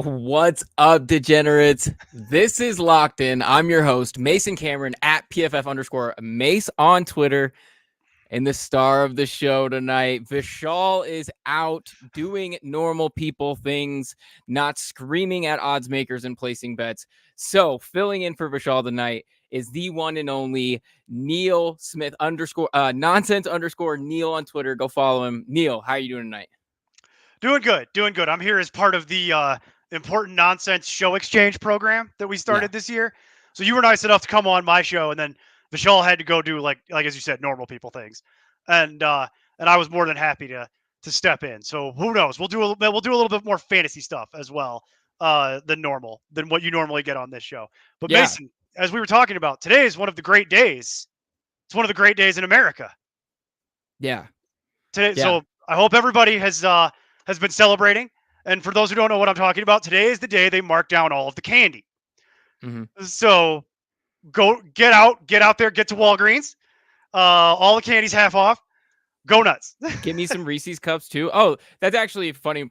What's up, degenerates? This is Locked In. I'm your host, Mason Cameron, at PFF_Mace on Twitter. And the star of the show tonight, Vishaal, is out doing normal people things, not screaming at oddsmakers and placing bets. So filling in for Vishaal tonight is the one and only Neil Smith _nonsense_Neil on Twitter. Go follow him. Neil, how are you doing tonight? Doing good. I'm here as part of the important nonsense show exchange program that we started this year. So you were nice enough to come on my show, and then Vishal had to go do like as you said, normal people things, and I was more than happy to step in. So who knows? We'll do a little bit more fantasy stuff as well than what you normally get on this show. But Mason, as we were talking about, today is one of the great days. It's one of the great days in America. Yeah. Today, so I hope everybody has been celebrating. And for those who don't know what I'm talking about, today is the day they mark down all of the candy. Mm-hmm. So get out there, get to Walgreens. All the candy's half off. Go nuts. Give me some Reese's cups too. Oh, that's actually a funny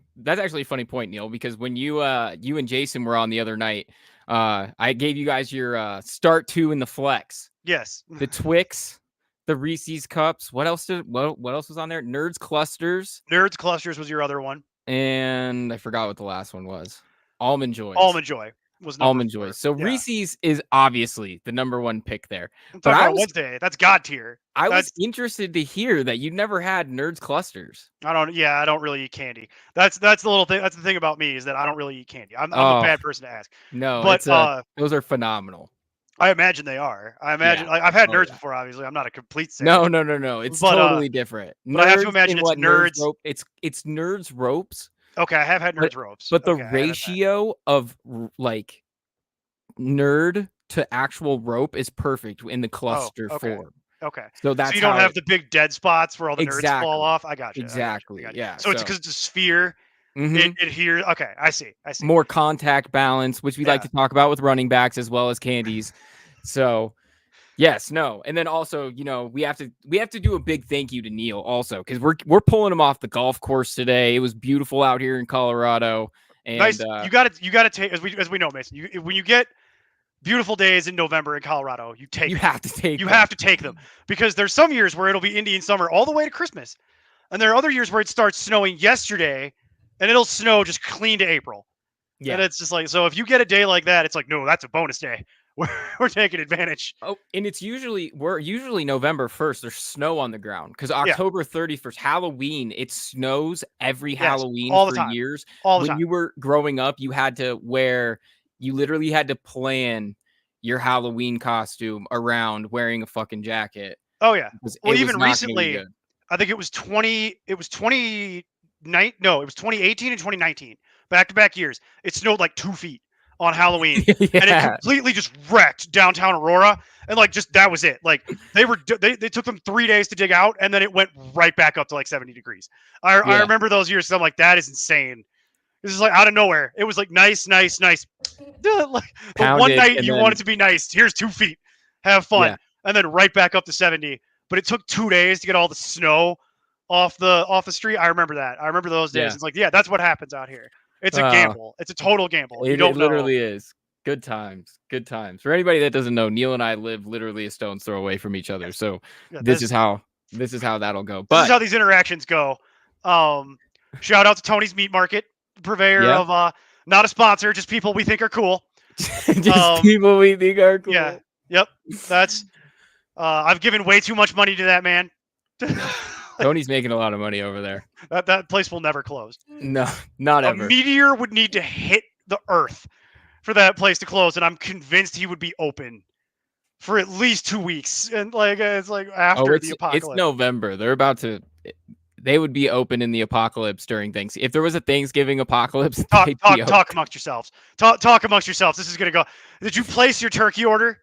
point, Neil, because when you and Jason were on the other night, I gave you guys your start two in the flex. Yes. The Twix, the Reese's cups. What else was on there? Nerds Clusters. Nerds Clusters was your other one. And I forgot what the last one was. Almond Joy. Almond Joy was Almond Joy. So yeah. Reese's is obviously the number one pick there. But Wednesday, that's God tier. I was interested to hear that you never had Nerds Clusters. I don't really eat candy. That's the little thing. That's the thing about me is that I don't really eat candy. I'm a bad person to ask. No, but those are phenomenal. I imagine they are. I've had Nerds before. Obviously, I'm not a complete sage. No. It's totally different. But I have to imagine it's Nerds. It's Nerds Ropes. Okay, I have had Nerds Ropes. But the ratio of like nerd to actual rope is perfect in the cluster form. Okay. So that's you don't have the big dead spots where all the nerds fall off. I got you. Exactly. Yeah. So it's because it's a sphere. Mm-hmm. It here. Okay, I see. More contact balance, which we like to talk about with running backs as well as candies. So, yes, no, and then also, we have to do a big thank you to Neil also because we're pulling him off the golf course today. It was beautiful out here in Colorado. And nice. You got to take as we know, Mason. When you get beautiful days in November in Colorado, you have to take them because there's some years where it'll be Indian summer all the way to Christmas, and there are other years where it starts snowing yesterday. And it'll snow just clean to April. Yeah. And it's just like, so if you get a day like that, it's like, no, that's a bonus day. We're taking advantage. Oh, and we're usually November 1st. There's snow on the ground because October 31st, Halloween, it snows every Halloween for years. When you were growing up, you literally had to plan your Halloween costume around wearing a fucking jacket. Oh, yeah. Well, even recently, I think it was 2018 and 2019, back-to-back years. It snowed like 2 feet on Halloween, and it completely just wrecked downtown Aurora. And that was it. Like they took them 3 days to dig out, and then it went right back up to like 70 degrees. I remember those years. So I'm like, that is insane. This is like out of nowhere. It was like nice. Like the one night you want it to be nice. Here's 2 feet. Have fun, and then right back up to 70. But it took 2 days to get all the snow off the street. I remember that. I remember those days. It's like, that's what happens out here. It's a gamble. It's a total gamble. It literally is. Good times. For anybody that doesn't know, Neil and I live literally a stone's throw away from each other. So this is how that'll go. But this is how these interactions go. Shout out to Tony's Meat Market, purveyor of not a sponsor, just people we think are cool. People we think are cool. Yeah. Yep. That's I've given way too much money to that man. Tony's making a lot of money over there. That place will never close. No, not ever. A meteor would need to hit the earth for that place to close, and I'm convinced he would be open for at least 2 weeks. And it's like after the apocalypse. It's November. They would be open in the apocalypse during Thanksgiving. If there was a Thanksgiving apocalypse, talk amongst yourselves. Talk amongst yourselves. This is gonna go. Did you place your turkey order?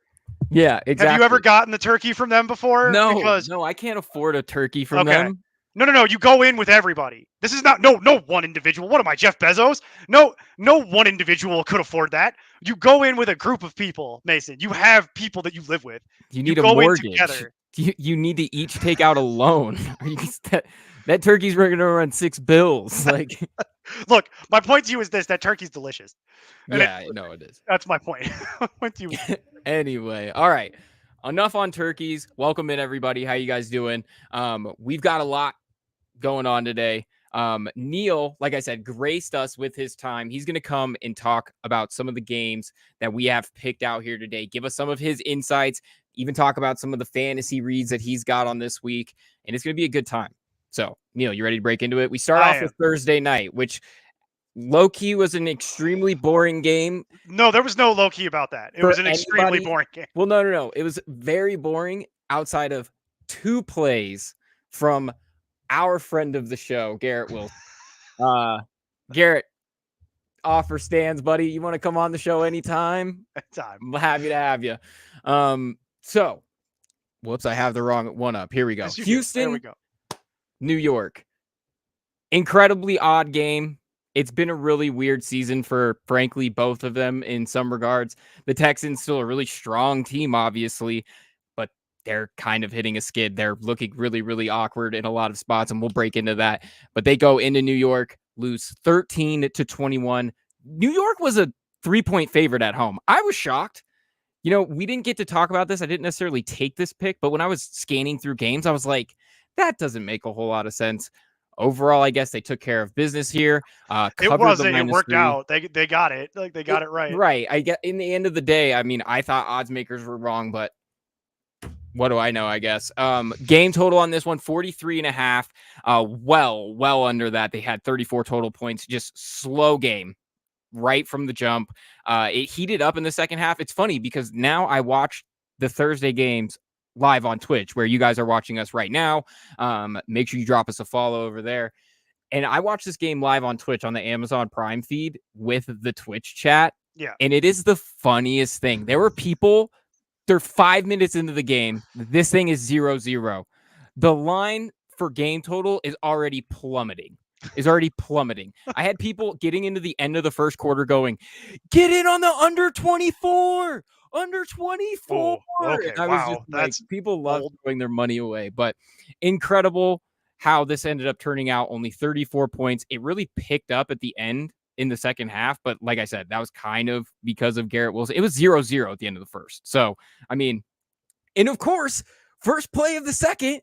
Yeah, exactly. Have you ever gotten the turkey from them before? No, I can't afford a turkey from them. No. You go in with everybody. This is not no one individual. What am I, Jeff Bezos? No one individual could afford that. You go in with a group of people, Mason. You have people that you live with. You need a mortgage. You need to each take out a loan. That turkey's going to run 6 bills. Like, look, my point to you is this: that turkey's delicious. And yeah, no, it is. That's my point. With you. Anyway, all right. Enough on turkeys. Welcome in, everybody. How you guys doing? We've got a lot going on today. Neil, like I said, graced us with his time. He's going to come and talk about some of the games that we have picked out here today, give us some of his insights, even talk about some of the fantasy reads that he's got on this week, and it's going to be a good time. So, Neil, you ready to break into it? We start off with Thursday night, which low-key was an extremely boring game. No, there was no low-key about that. It was an extremely boring game. Well, no. It was very boring outside of 2 plays from our friend of the show, Garrett Wilson. Garrett, offer stands, buddy. You want to come on the show anytime? I'm happy to have you. So, whoops, I have the wrong one up. Here we go. Houston, there we go. New York. Incredibly odd game. It's been a really weird season for, frankly, both of them in some regards. The Texans still a really strong team, obviously, but they're kind of hitting a skid. They're looking really, really awkward in a lot of spots, and we'll break into that. But they go into New York, lose 13-21. New York was a 3-point favorite at home. I was shocked. You know, we didn't get to talk about this. I didn't necessarily take this pick, but when I was scanning through games, I was like, that doesn't make a whole lot of sense. Overall, I guess they took care of business here. It worked out. They got it. Like they got it right. Right. I get in the end of the day. I mean, I thought Oddsmakers were wrong, but what do I know? I guess. Game total on this one, 43.5. Well under that. They had 34 total points. Just slow game right from the jump. It heated up in the second half. It's funny because now I watch the Thursday games live on Twitch, where you guys are watching us right now. Make sure you drop us a follow over there. And I watched this game live on Twitch on the Amazon Prime feed with the Twitch chat. Yeah. And it is the funniest thing. There were people, they're 5 minutes into the game. This thing is 0-0. The line for game total is already plummeting. I had people getting into the end of the first quarter going, get in on the under 24. Under 24. Oh, okay. I was just that's like, people love throwing their money away, but incredible how this ended up turning out. Only 34 points. It really picked up at the end in the second half, but like I said, that was kind of because of Garrett Wilson. It was 0-0 at the end of the first. So, I mean, and of course, first play of the second,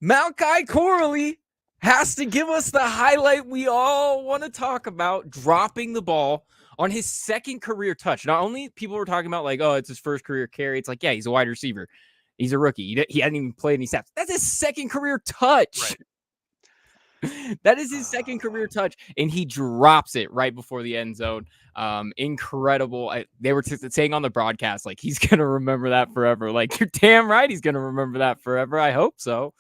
Malachi Corley has to give us the highlight we all want to talk about, dropping the ball on his second career touch. Not only people were talking about like, oh, it's his first career carry. It's like, yeah, he's a wide receiver. He's a rookie. He hadn't even played any snaps. That's his second career touch. Right. That is his second career touch, and he drops it right before the end zone. Incredible. They were saying on the broadcast, like, he's going to remember that forever. Like, you're damn right he's going to remember that forever. I hope so.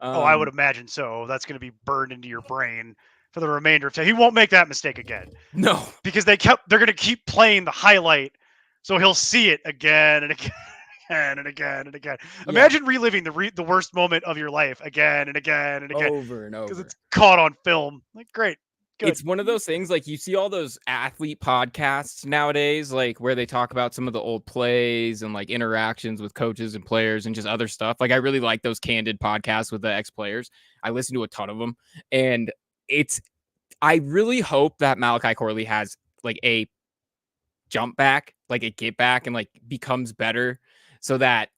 I would imagine so. That's going to be burned into your brain for the remainder of time. He won't make that mistake again. No. Because they're going to keep playing the highlight, so he'll see it again and again. And again and again. Yeah. Imagine reliving the worst moment of your life again and again and again. Over and over. Because it's caught on film. Like, great. Good. It's one of those things, like, you see all those athlete podcasts nowadays, like, where they talk about some of the old plays and, like, interactions with coaches and players and just other stuff. Like, I really like those candid podcasts with the ex-players. I listen to a ton of them. And I really hope that Malachi Corley has, like, a jump back, like a get back, and, like, becomes better, so that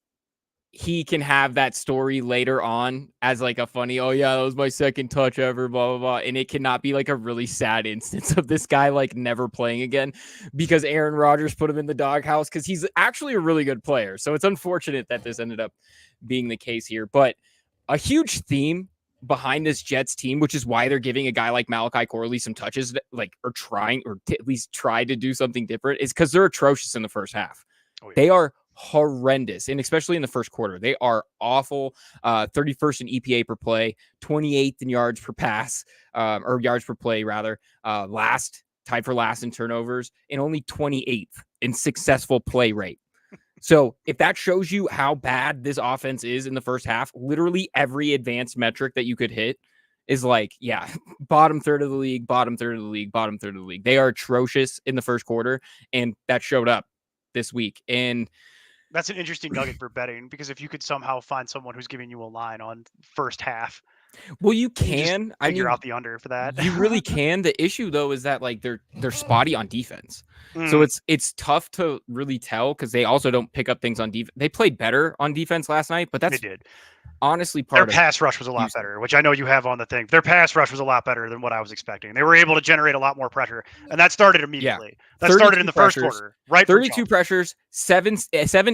he can have that story later on as like a funny, oh yeah, that was my second touch ever, blah, blah, blah. And it cannot be like a really sad instance of this guy like never playing again because Aaron Rodgers put him in the doghouse, because he's actually a really good player. So it's unfortunate that this ended up being the case here. But a huge theme behind this Jets team, which is why they're giving a guy like Malachi Corley some touches, like, or trying, or at least try to do something different, is because they're atrocious in the first half. Oh, yeah. They are horrendous, and especially in the first quarter, they are awful. 31st in EPA per play, 28th in yards per pass, or yards per play rather. Tied for last in turnovers, and only 28th in successful play rate. So if that shows you how bad this offense is in the first half, literally every advanced metric that you could hit is like, yeah, bottom third of the league, bottom third of the league, bottom third of the league. They are atrocious in the first quarter, and that showed up this week. And that's an interesting nugget for betting, because if you could somehow find someone who's giving you a line on first half, Well, you can. I Figure mean, out the under for that. You really can. The issue though is that like they're spotty on defense. So Mm. it's tough to really tell because they also don't pick up things on defense. They played better on defense last night, but They that's did. honestly Their part of pass rush was a lot Houston. better, which I know you have on the thing. Their pass rush was a lot better than what I was expecting. They were able to generate a lot more pressure, and that started immediately. That started in the first quarter, right? 32 pressures, seven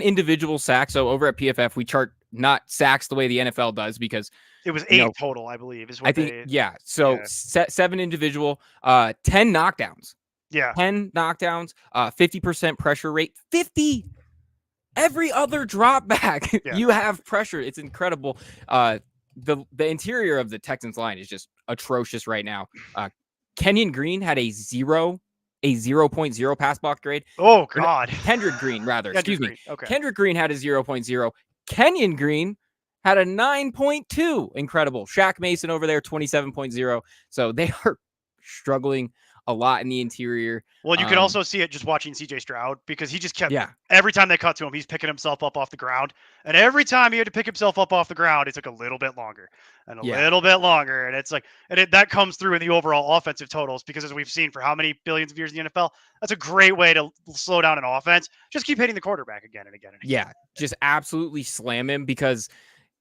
individual sacks. So over at PFF, we chart not sacks the way the NFL does because it was 8 total, I believe, is what I think. they. Yeah. So Yeah. 7 individual, 10 knockdowns. Yeah. 10 knockdowns, 50% pressure rate, 50. Every other drop back, Yeah. you have pressure. It's incredible. The interior of the Texans line is just atrocious right now. Kenyon Green had a 0.0 pass block grade. Oh God. Kendrick Green, rather. Excuse me. Okay. Kendrick Green had a 0.0. Kenyon Green had a 9.2. Incredible. Shaq Mason over there, 27.0. So they are struggling a lot in the interior. Well, you can also see it just watching CJ Stroud because he just kept every time they cut to him, he's picking himself up off the ground. And every time he had to pick himself up off the ground, it took a little bit longer and a little bit longer. And it's like, that comes through in the overall offensive totals because as we've seen for how many billions of years in the NFL, that's a great way to slow down an offense. Just keep hitting the quarterback again and again and again. Yeah, just absolutely slam him because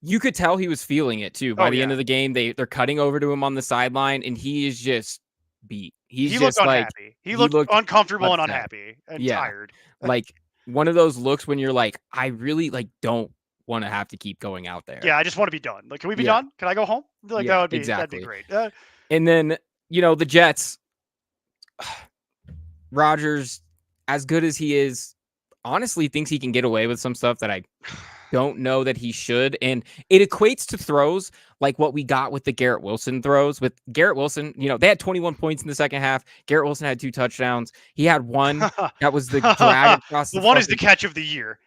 you could tell he was feeling it too. By the end of the game, they're cutting over to him on the sideline and he is just beat. He looked unhappy. He looked uncomfortable and unhappy and tired. Like one of those looks when you're like, I really don't want to have to keep going out there. Yeah, I just want to be done. Like, can we be done? Can I go home? Like that'd be great. And then, the Jets, Rodgers, as good as he is, honestly thinks he can get away with some stuff that I don't know that he should. And it equates to throws like what we got with the Garrett Wilson throws. With Garrett Wilson, they had 21 points in the second half. Garrett Wilson had 2 touchdowns. He had one that was the drag across the one is the catch of the year.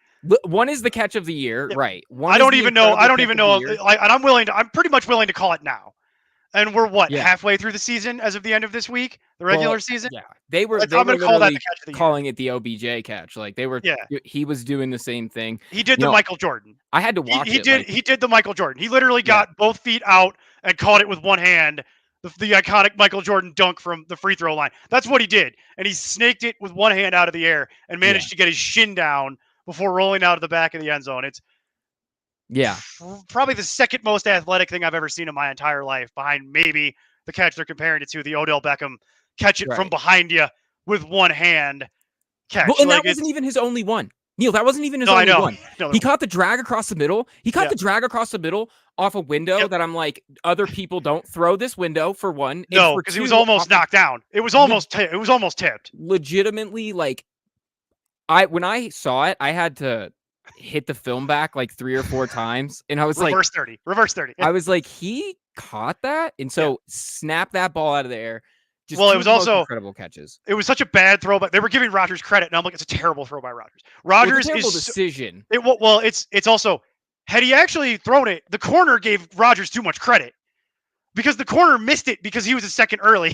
One is the catch of the year, right? I don't even know. I'm pretty much willing to call it now. And we're halfway through the season as of the end of this week, the regular season. Yeah, they were. I'm going to call that the catch of the year. Calling it the OBJ catch, like they were. Yeah, he was doing the same thing. He did the Michael Jordan. I had to watch it. He did the Michael Jordan. He literally got both feet out and caught it with one hand. The iconic Michael Jordan dunk from the free throw line. That's what he did, and he snaked it with one hand out of the air and managed to get his shin down before rolling out of the back of the end zone. It's probably the second most athletic thing I've ever seen in my entire life, behind maybe the catch they're comparing it to, the Odell Beckham catch it from behind you with one hand catch. Well, and that wasn't even his only one. Neil, that wasn't even his only one. He caught the drag across the middle. He caught the drag across the middle off a window that I'm like, other people don't throw this window for one. No, because he was almost knocked down. It was almost tipped. Legitimately, like when I saw it, I had to hit the film back like 3 or 4 times, and I was reverse 30. I was like, he caught that, and so snap that ball out of the air. It was also incredible catches. It was such a bad throw, but they were giving Rodgers credit, and I'm like, it's a terrible throw by Rodgers. Rodgers is decision. It's also, had he actually thrown it, the corner gave Rodgers too much credit because the corner missed it because he was a second early.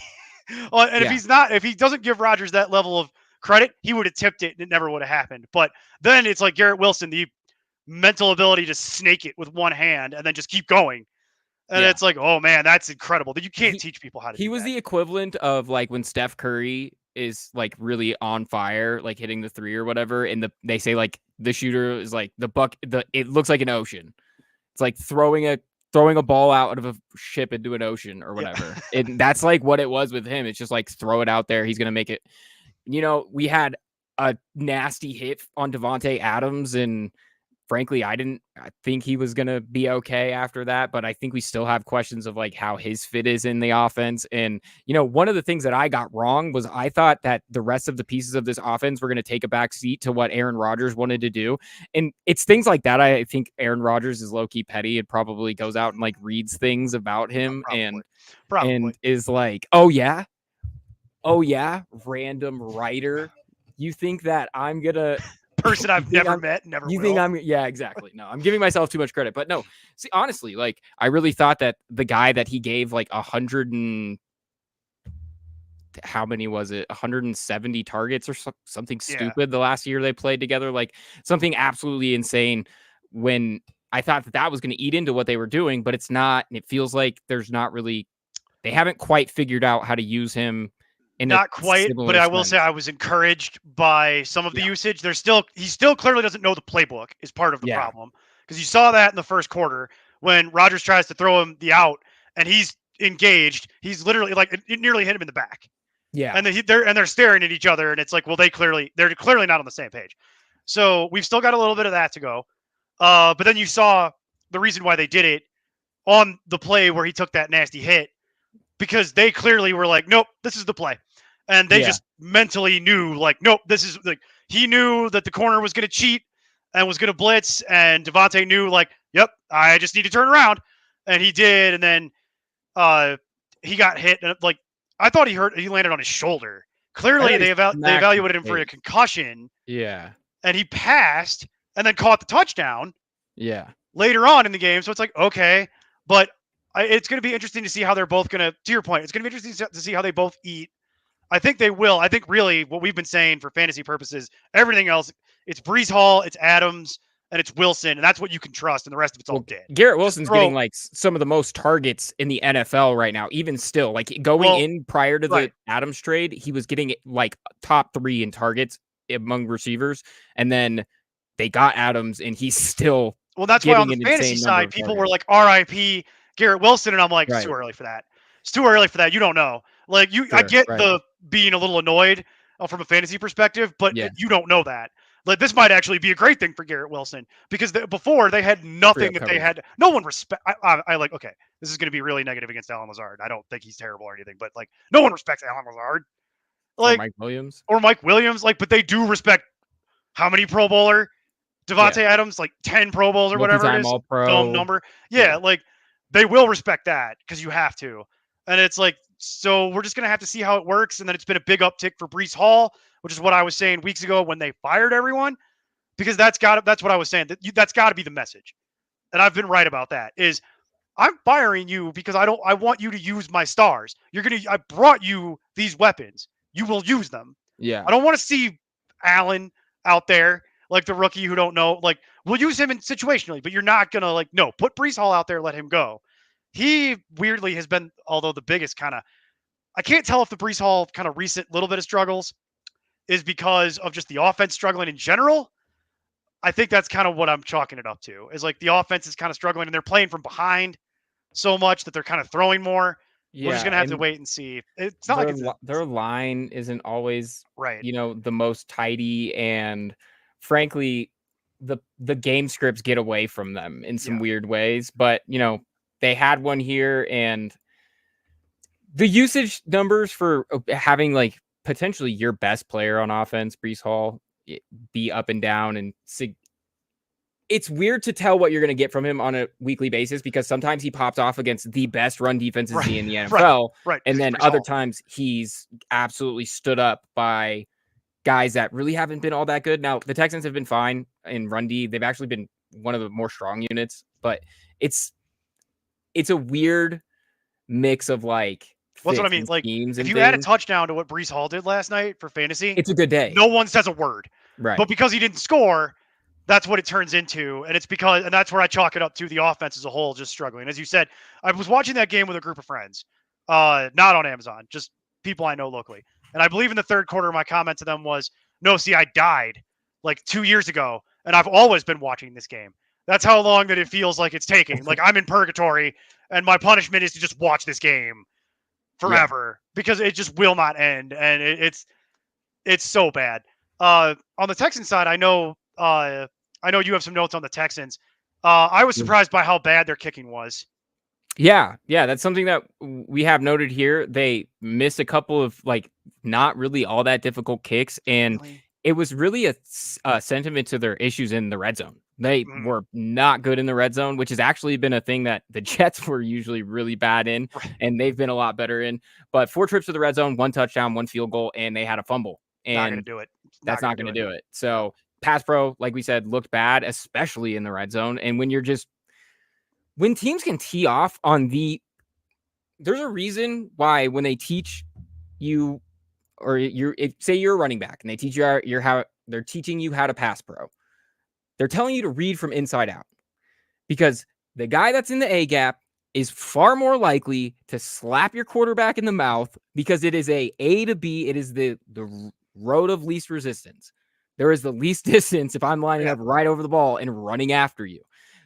And if he doesn't give Rodgers that level of credit, he would have tipped it and it never would have happened. But then it's like Garrett Wilson, the mental ability to snake it with one hand and then just keep going. And it's like, oh man, that's incredible. That you can't teach people how to do that. He was the equivalent of like when Steph Curry is like really on fire, like hitting the 3 or whatever, and they say like the shooter is like it looks like an ocean. It's like throwing a ball out of a ship into an ocean or whatever. And that's like what it was with him. It's just like throw it out there. He's gonna make it. We had a nasty hit on Devontae Adams, and frankly, I think he was going to be okay after that, but I think we still have questions of like how his fit is in the offense. And, one of the things that I got wrong was I thought that the rest of the pieces of this offense were going to take a back seat to what Aaron Rodgers wanted to do. And it's things like that. I think Aaron Rodgers is low-key petty and probably goes out and like reads things about him and is like, oh yeah, random writer. You think that I'm going to... person I've never met, never will. You think yeah, exactly. No, I'm giving myself too much credit, but no. See, honestly, like I really thought that the guy that he gave like 100 and how many was it? 170 targets or something stupid the last year they played together, like something absolutely insane when I thought that was going to eat into what they were doing, but it's not. And it feels like there's not really, they haven't quite figured out how to use him in a Not quite, but similar I will say sense. I was encouraged by some of the Yeah. usage. He still clearly doesn't know the playbook is part of the Yeah. problem, because you saw that in the first quarter when Rodgers tries to throw him the out and he's engaged. He's literally like it nearly hit him in the back. Yeah. And they're staring at each other, and it's like, well, they're clearly not on the same page. So we've still got a little bit of that to go. But then you saw the reason why they did it on the play where he took that nasty hit, because they clearly were like, nope, this is the play. And they just mentally knew, like, nope, this is like, he knew that the corner was going to cheat and was going to blitz. And Devontae knew, like, yep, I just need to turn around. And he did. And then he got hit. And like, I thought he landed on his shoulder. Clearly, they evaluated him for a concussion. Yeah. And he passed and then caught the touchdown. Yeah. Later on in the game. So it's like, okay. But it's going to be interesting to see how they're both going to your point, it's going to be interesting to see how they both eat. I think they will. I think really what we've been saying for fantasy purposes, everything else, it's Breece Hall, it's Adams, and it's Wilson, and that's what you can trust, and the rest of it's all dead. Garrett Wilson's getting like some of the most targets in the NFL right now, even still. Like going in prior to the Adams trade, he was getting like top 3 in targets among receivers, and then they got Adams, and he's still that's why on the fantasy side, people were like, RIP Garrett Wilson, and I'm like, it's too early for that. It's too early for that. You don't know. Like I get the being a little annoyed from a fantasy perspective, but you don't know that. Like this might actually be a great thing for Garrett Wilson, because before they had nothing that they had. No one respect. I like. Okay, this is going to be really negative against Allen Lazard. I don't think he's terrible or anything, but like no one respects Allen Lazard. Like or Mike Williams. Like, but they do respect how many Pro Bowler Devontae Adams, like 10 Pro Bowls or whatever it is. Dumb number. Yeah, like they will respect that because you have to. And it's like, so we're just going to have to see how it works. And then it's been a big uptick for Breece Hall, which is what I was saying weeks ago when they fired everyone, because that's what I was saying. That's got to be the message. And I've been right about that, is I'm firing you because I want you to use my stars. I brought you these weapons. You will use them. Yeah. I don't want to see Allen out there, like the rookie who don't know. Like, we'll use him in situationally, but you're not going to, like, no, put Breece Hall out there, let him go. He weirdly has been, although the biggest kind of, I can't tell if the Breece Hall kind of recent little bit of struggles is because of just the offense struggling in general. I think that's kind of what I'm chalking it up to, is like the offense is kind of struggling and they're playing from behind so much that they're kind of throwing more. We're just going to have to wait and see. It's not like their line isn't always right, the most tidy, and frankly, the game scripts get away from them in some weird ways. But they had one here, and the usage numbers for having like potentially your best player on offense, Breece Hall, be up and down, and it's weird to tell what you're going to get from him on a weekly basis, because sometimes he pops off against the best run defenses in the NFL. Right. And then other times he's absolutely stood up by guys that really haven't been all that good. Now, the Texans have been fine in run D. They've actually been one of the more strong units, but it's a weird mix of like, what's what I mean? Like, if you add a touchdown to what Breece Hall did last night for fantasy, it's a good day. No one says a word. Right. But because he didn't score, that's what it turns into. And and that's where I chalk it up to the offense as a whole just struggling. As you said, I was watching that game with a group of friends, not on Amazon, just people I know locally. And I believe in the third quarter, my comment to them was, no, see, I died like 2 years ago, and I've always been watching this game. That's how long that it feels like it's taking. Like I'm in purgatory, and my punishment is to just watch this game forever because it just will not end. And it's so bad. On the Texans side, I know you have some notes on the Texans. I was surprised by how bad their kicking was. Yeah, that's something that we have noted here. They missed a couple of like not really all that difficult kicks, and it was really a sentiment to their issues in the red zone. They were not good in the red zone, which has actually been a thing that the Jets were usually really bad in, and they've been a lot better in. But 4 trips to the red zone, 1 touchdown, 1 field goal, and they had a fumble. And not going to do it. That's not going to do it. So pass pro, like we said, looked bad, especially in the red zone. And when teams can tee off on there's a reason why when they teach you, or say you're a running back and they teach you how they're teaching you how to pass pro. They're telling you to read from inside out. because the guy that's in the A gap is far more likely to slap your quarterback in the mouth because it is A to B. It is the road of least resistance. There is the least distance if I'm lining up right over the ball and running after you.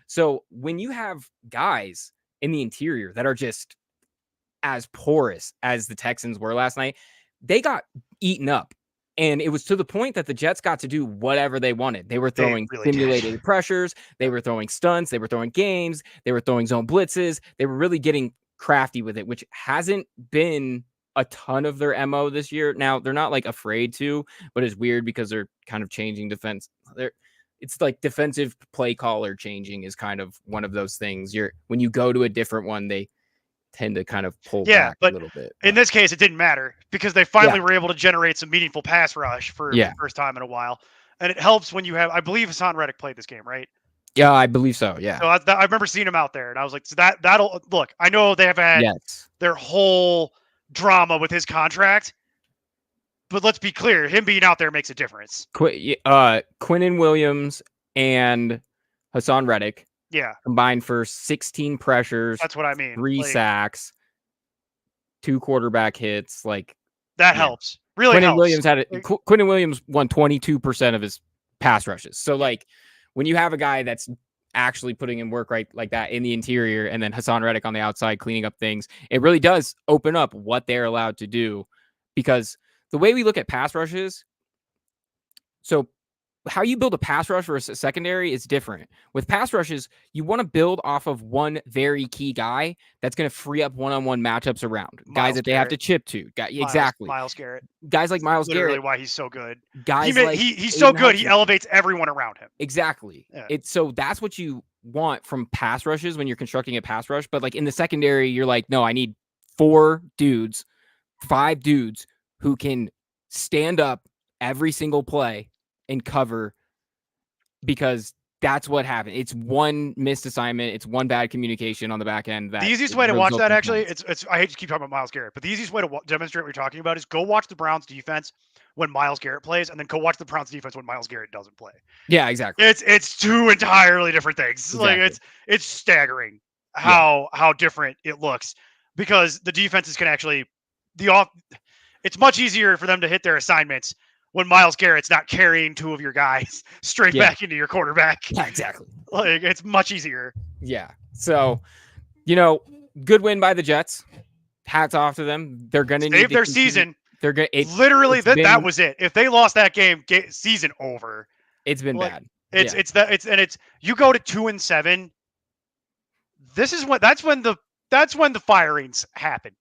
So when you have guys in the interior that are just as porous as the Texans were last night, they got eaten up. And it was to the point that the Jets got to do whatever they wanted. They were throwing simulated pressures. They were throwing stunts. They were throwing games. They were throwing zone blitzes. They were really getting crafty with it, which hasn't been a ton of their MO this year. Now, they're not like afraid to, but it's weird because they're kind of changing defense. It's like defensive play caller changing is kind of one of those things. When you go to a different one, they tend to kind of pull back a little bit. In this case, it didn't matter because they finally were able to generate some meaningful pass rush for the first time in a while. And it helps when you have, I believe Hassan Reddick played this game, right? Yeah, I believe so. Yeah. So I remember seeing him out there, and I was like, so that'll look. I know they have had their whole drama with his contract, but let's be clear, him being out there makes a difference. Quinnen Williams and Hassan Reddick. Yeah. Combined for 16 pressures. That's what I mean. 3 sacks, 2 quarterback hits. Like that helps. Really helps. Quinnen Williams won 22% of his pass rushes. So like when you have a guy that's actually putting in work right like that in the interior, and then Hassan Reddick on the outside cleaning up things, it really does open up what they're allowed to do. Because the way we look at pass rushes, so how you build a pass rush versus a secondary is different. With pass rushes, you want to build off of one very key guy that's going to free up one-on-one matchups around. Guys that they have to chip to. Exactly. Miles Garrett. Guys like Miles Garrett. Literally why he's so good. Guys he's so good, he elevates everyone around him. Exactly. Yeah. So that's what you want from pass rushes when you're constructing a pass rush. But like in the secondary, you're like, no, I need 5 dudes who can stand up every single play and cover, because that's what happened. It's one missed assignment. It's one bad communication on the back end. The easiest way to watch that, actually, it's I hate to keep talking about Myles Garrett, but the easiest way to demonstrate what you're talking about is go watch the Browns defense when Myles Garrett plays, and then go watch the Browns defense when Myles Garrett doesn't play. Yeah, exactly. It's 2 entirely different things. Exactly. Like it's staggering how different it looks, because the defenses can actually it's much easier for them to hit their assignments when Myles Garrett's not carrying 2 of your guys straight back into your quarterback. Yeah, exactly. Like it's much easier. Yeah. So, good win by the Jets. Hats off to them. They're going to save their season. They're going literally that was it. If they lost that game, season over. It's been bad. It's you go to 2-7. This is that's when the firings happen.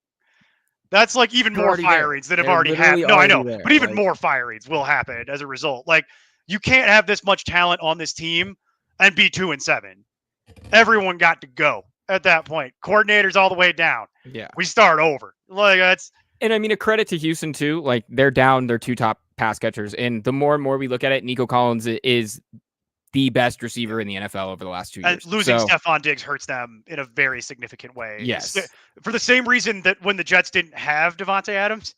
That's like even more firings that have already happened. No, I know, but even more firings will happen as a result. Like you can't have this much talent on this team and be 2-7. Everyone got to go at that point. Coordinators all the way down. Yeah, we start over. Like that's. And I mean, a credit to Houston too. Like they're down their 2 top pass catchers, and the more and more we look at it, Nico Collins is the best receiver in the NFL over the last 2 years. Losing Stephon Diggs hurts them in a very significant way. Yes. For the same reason that when the Jets didn't have Devontae Adams,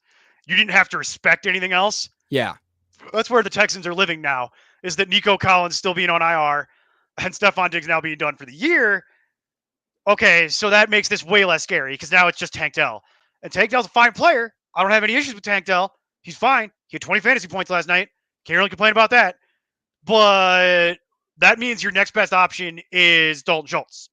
you didn't have to respect anything else. Yeah. That's where the Texans are living now, is that Nico Collins still being on IR and Stephon Diggs now being done for the year. Okay, so that makes this way less scary because now it's just Tank Dell. And Tank Dell's a fine player. I don't have any issues with Tank Dell. He's fine. He had 20 fantasy points last night. Can't really complain about that. But that means your next best option is Dalton Schultz.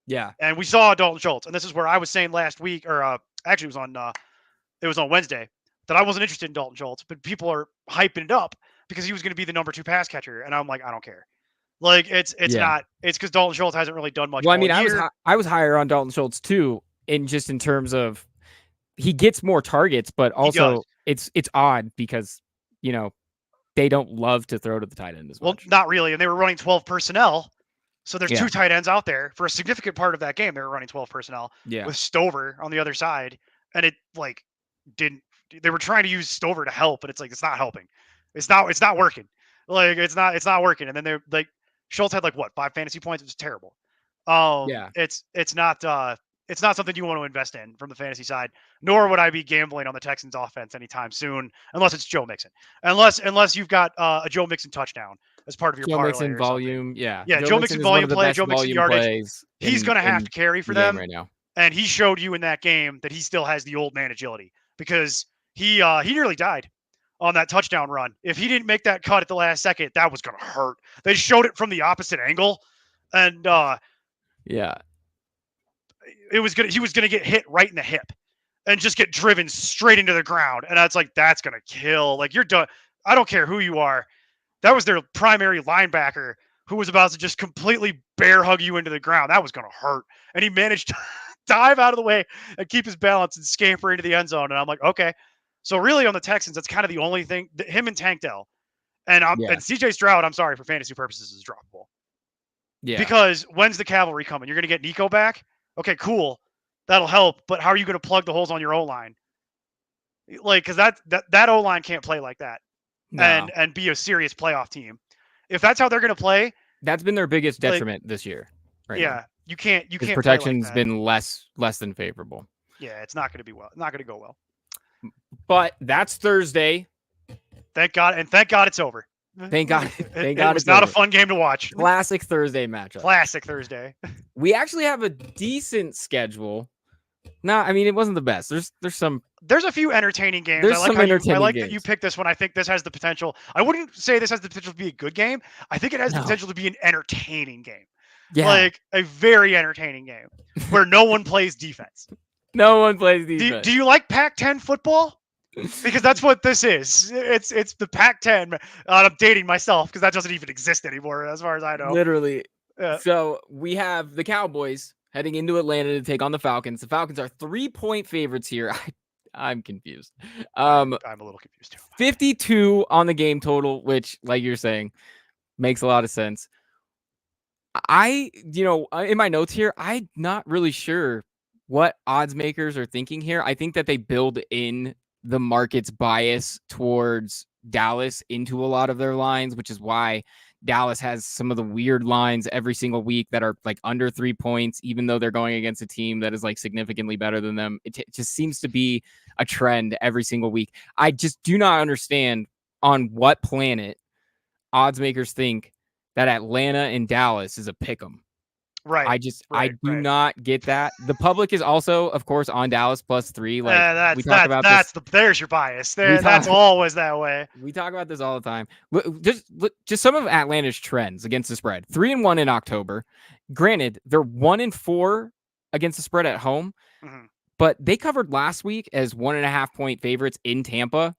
Yeah. And we saw Dalton Schultz. And this is where I was saying last week, or actually it was on Wednesday, that I wasn't interested in Dalton Schultz, but people are hyping it up because he was going to be the number 2 pass catcher. And I'm like, I don't care. Like it's not, it's because Dalton Schultz hasn't really done much. Well, I mean, I was higher on Dalton Schultz too, in terms of he gets more targets, but also it's odd because, they don't love to throw to the tight end as much. Well, not really. And they were running 12 personnel. So there's 2 tight ends out there. For a significant part of that game, they were running 12 personnel with Stover on the other side. And it they were trying to use Stover to help, but it's not helping. It's not working. Like it's not working. And then they're like, Schultz had 5 fantasy points. It was terrible. It's not it's not something you want to invest in from the fantasy side. Nor would I be gambling on the Texans offense anytime soon, unless it's Joe Mixon. Unless you've got a Joe Mixon touchdown as part of your Joe parlay Mixon or volume, something. yeah. Yeah, Joe Joe Mixon Mixon is one volume of the play, best Joe Mixon volume yardage. plays. He's going to have to carry for the them game right now. And he showed you in that game that he still has the old man agility because he nearly died on that touchdown run. If he didn't make that cut at the last second, that was going to hurt. They showed it from the opposite angle, and yeah, he was going to get hit right in the hip and just get driven straight into the ground. And that's going to kill. Like, you're done. I don't care who you are. That was their primary linebacker who was about to just completely bear hug you into the ground. That was going to hurt. And he managed to dive out of the way and keep his balance and scamper into the end zone. And I'm like, okay. So really on the Texans, that's kind of the only thing. Him and Tank Dell. And CJ Stroud, I'm sorry, for fantasy purposes, is droppable. Yeah. Because when's the cavalry coming? You're going to get Nico back? Okay, cool. That'll help. But how are you going to plug the holes on your O-line? Like, because that O-line can't play like that. No. And be a serious playoff team. If that's how they're going to play, that's been their biggest detriment this year. Right yeah, now. you can't. Protection's like been less than favorable. Yeah, it's not going to be well. Not going to go well. But that's Thursday. Thank God, and thank God it's over. Thank God. Thank God it's not over. A fun game to watch. Classic Thursday matchup. Classic Thursday. We actually have a decent schedule. No, I mean, it wasn't the best. There's a few entertaining games. There's some entertaining I like games. That you picked this one. I think this has the potential. I wouldn't say this has the potential to be a good game. I think it has the potential to be an entertaining game. Yeah. Like a very entertaining game where no one plays defense. No one plays defense. Do you like Pac-10 football? Because that's what this is. It's the Pac-10. I'm dating myself because that doesn't even exist anymore as far as I know. Literally. So we have the Cowboys heading into Atlanta to take on the Falcons. The Falcons are 3-point favorites here. I'm confused. I'm a little confused too. 52 on the game total, which, like you're saying, makes a lot of sense. In my notes here, I'm not really sure what odds makers are thinking here. I think that they build in the market's bias towards Dallas into a lot of their lines, which is why Dallas has some of the weird lines every single week that are like under 3 points, even though they're going against a team that is like significantly better than them. It just seems to be a trend every single week. I just do not understand on what planet odds makers think that Atlanta and Dallas is a pick 'em. Right. I do not get that. The public is also, of course, on Dallas +3. Like there's your bias. That's always that way. We talk about this all the time. Just some of Atlanta's trends against the spread. 3-1 in October. Granted, they're 1-4 against the spread at home, but they covered last week as 1.5-point favorites in Tampa.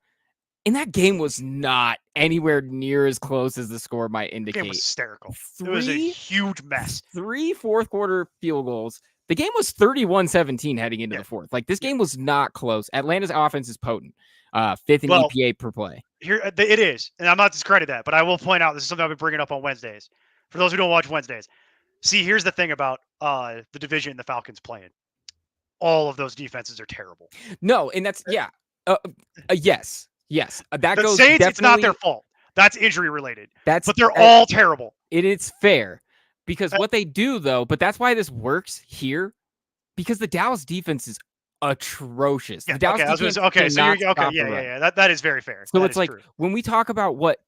And that game was not anywhere near as close as the score might indicate. The game was hysterical. It was a huge mess. 3 fourth-quarter field goals. The game was 31-17 heading into the fourth. Like, this game was not close. Atlanta's offense is potent. 5th in EPA per play. Here it is, and I'm not discrediting that, but I will point out this is something I've been bringing up on Wednesdays. For those who don't watch Wednesdays, see, here's the thing about the division the Falcons playing. All of those defenses are terrible. No, and that's yes. Yes, that the goes. Saints, it's not their fault. That's injury related. But they're all terrible. It is fair because what they do, though, but that's why this works here, because the Dallas defense is atrocious. Yeah, the Dallas defense That is very fair. So it's like true. When we talk about what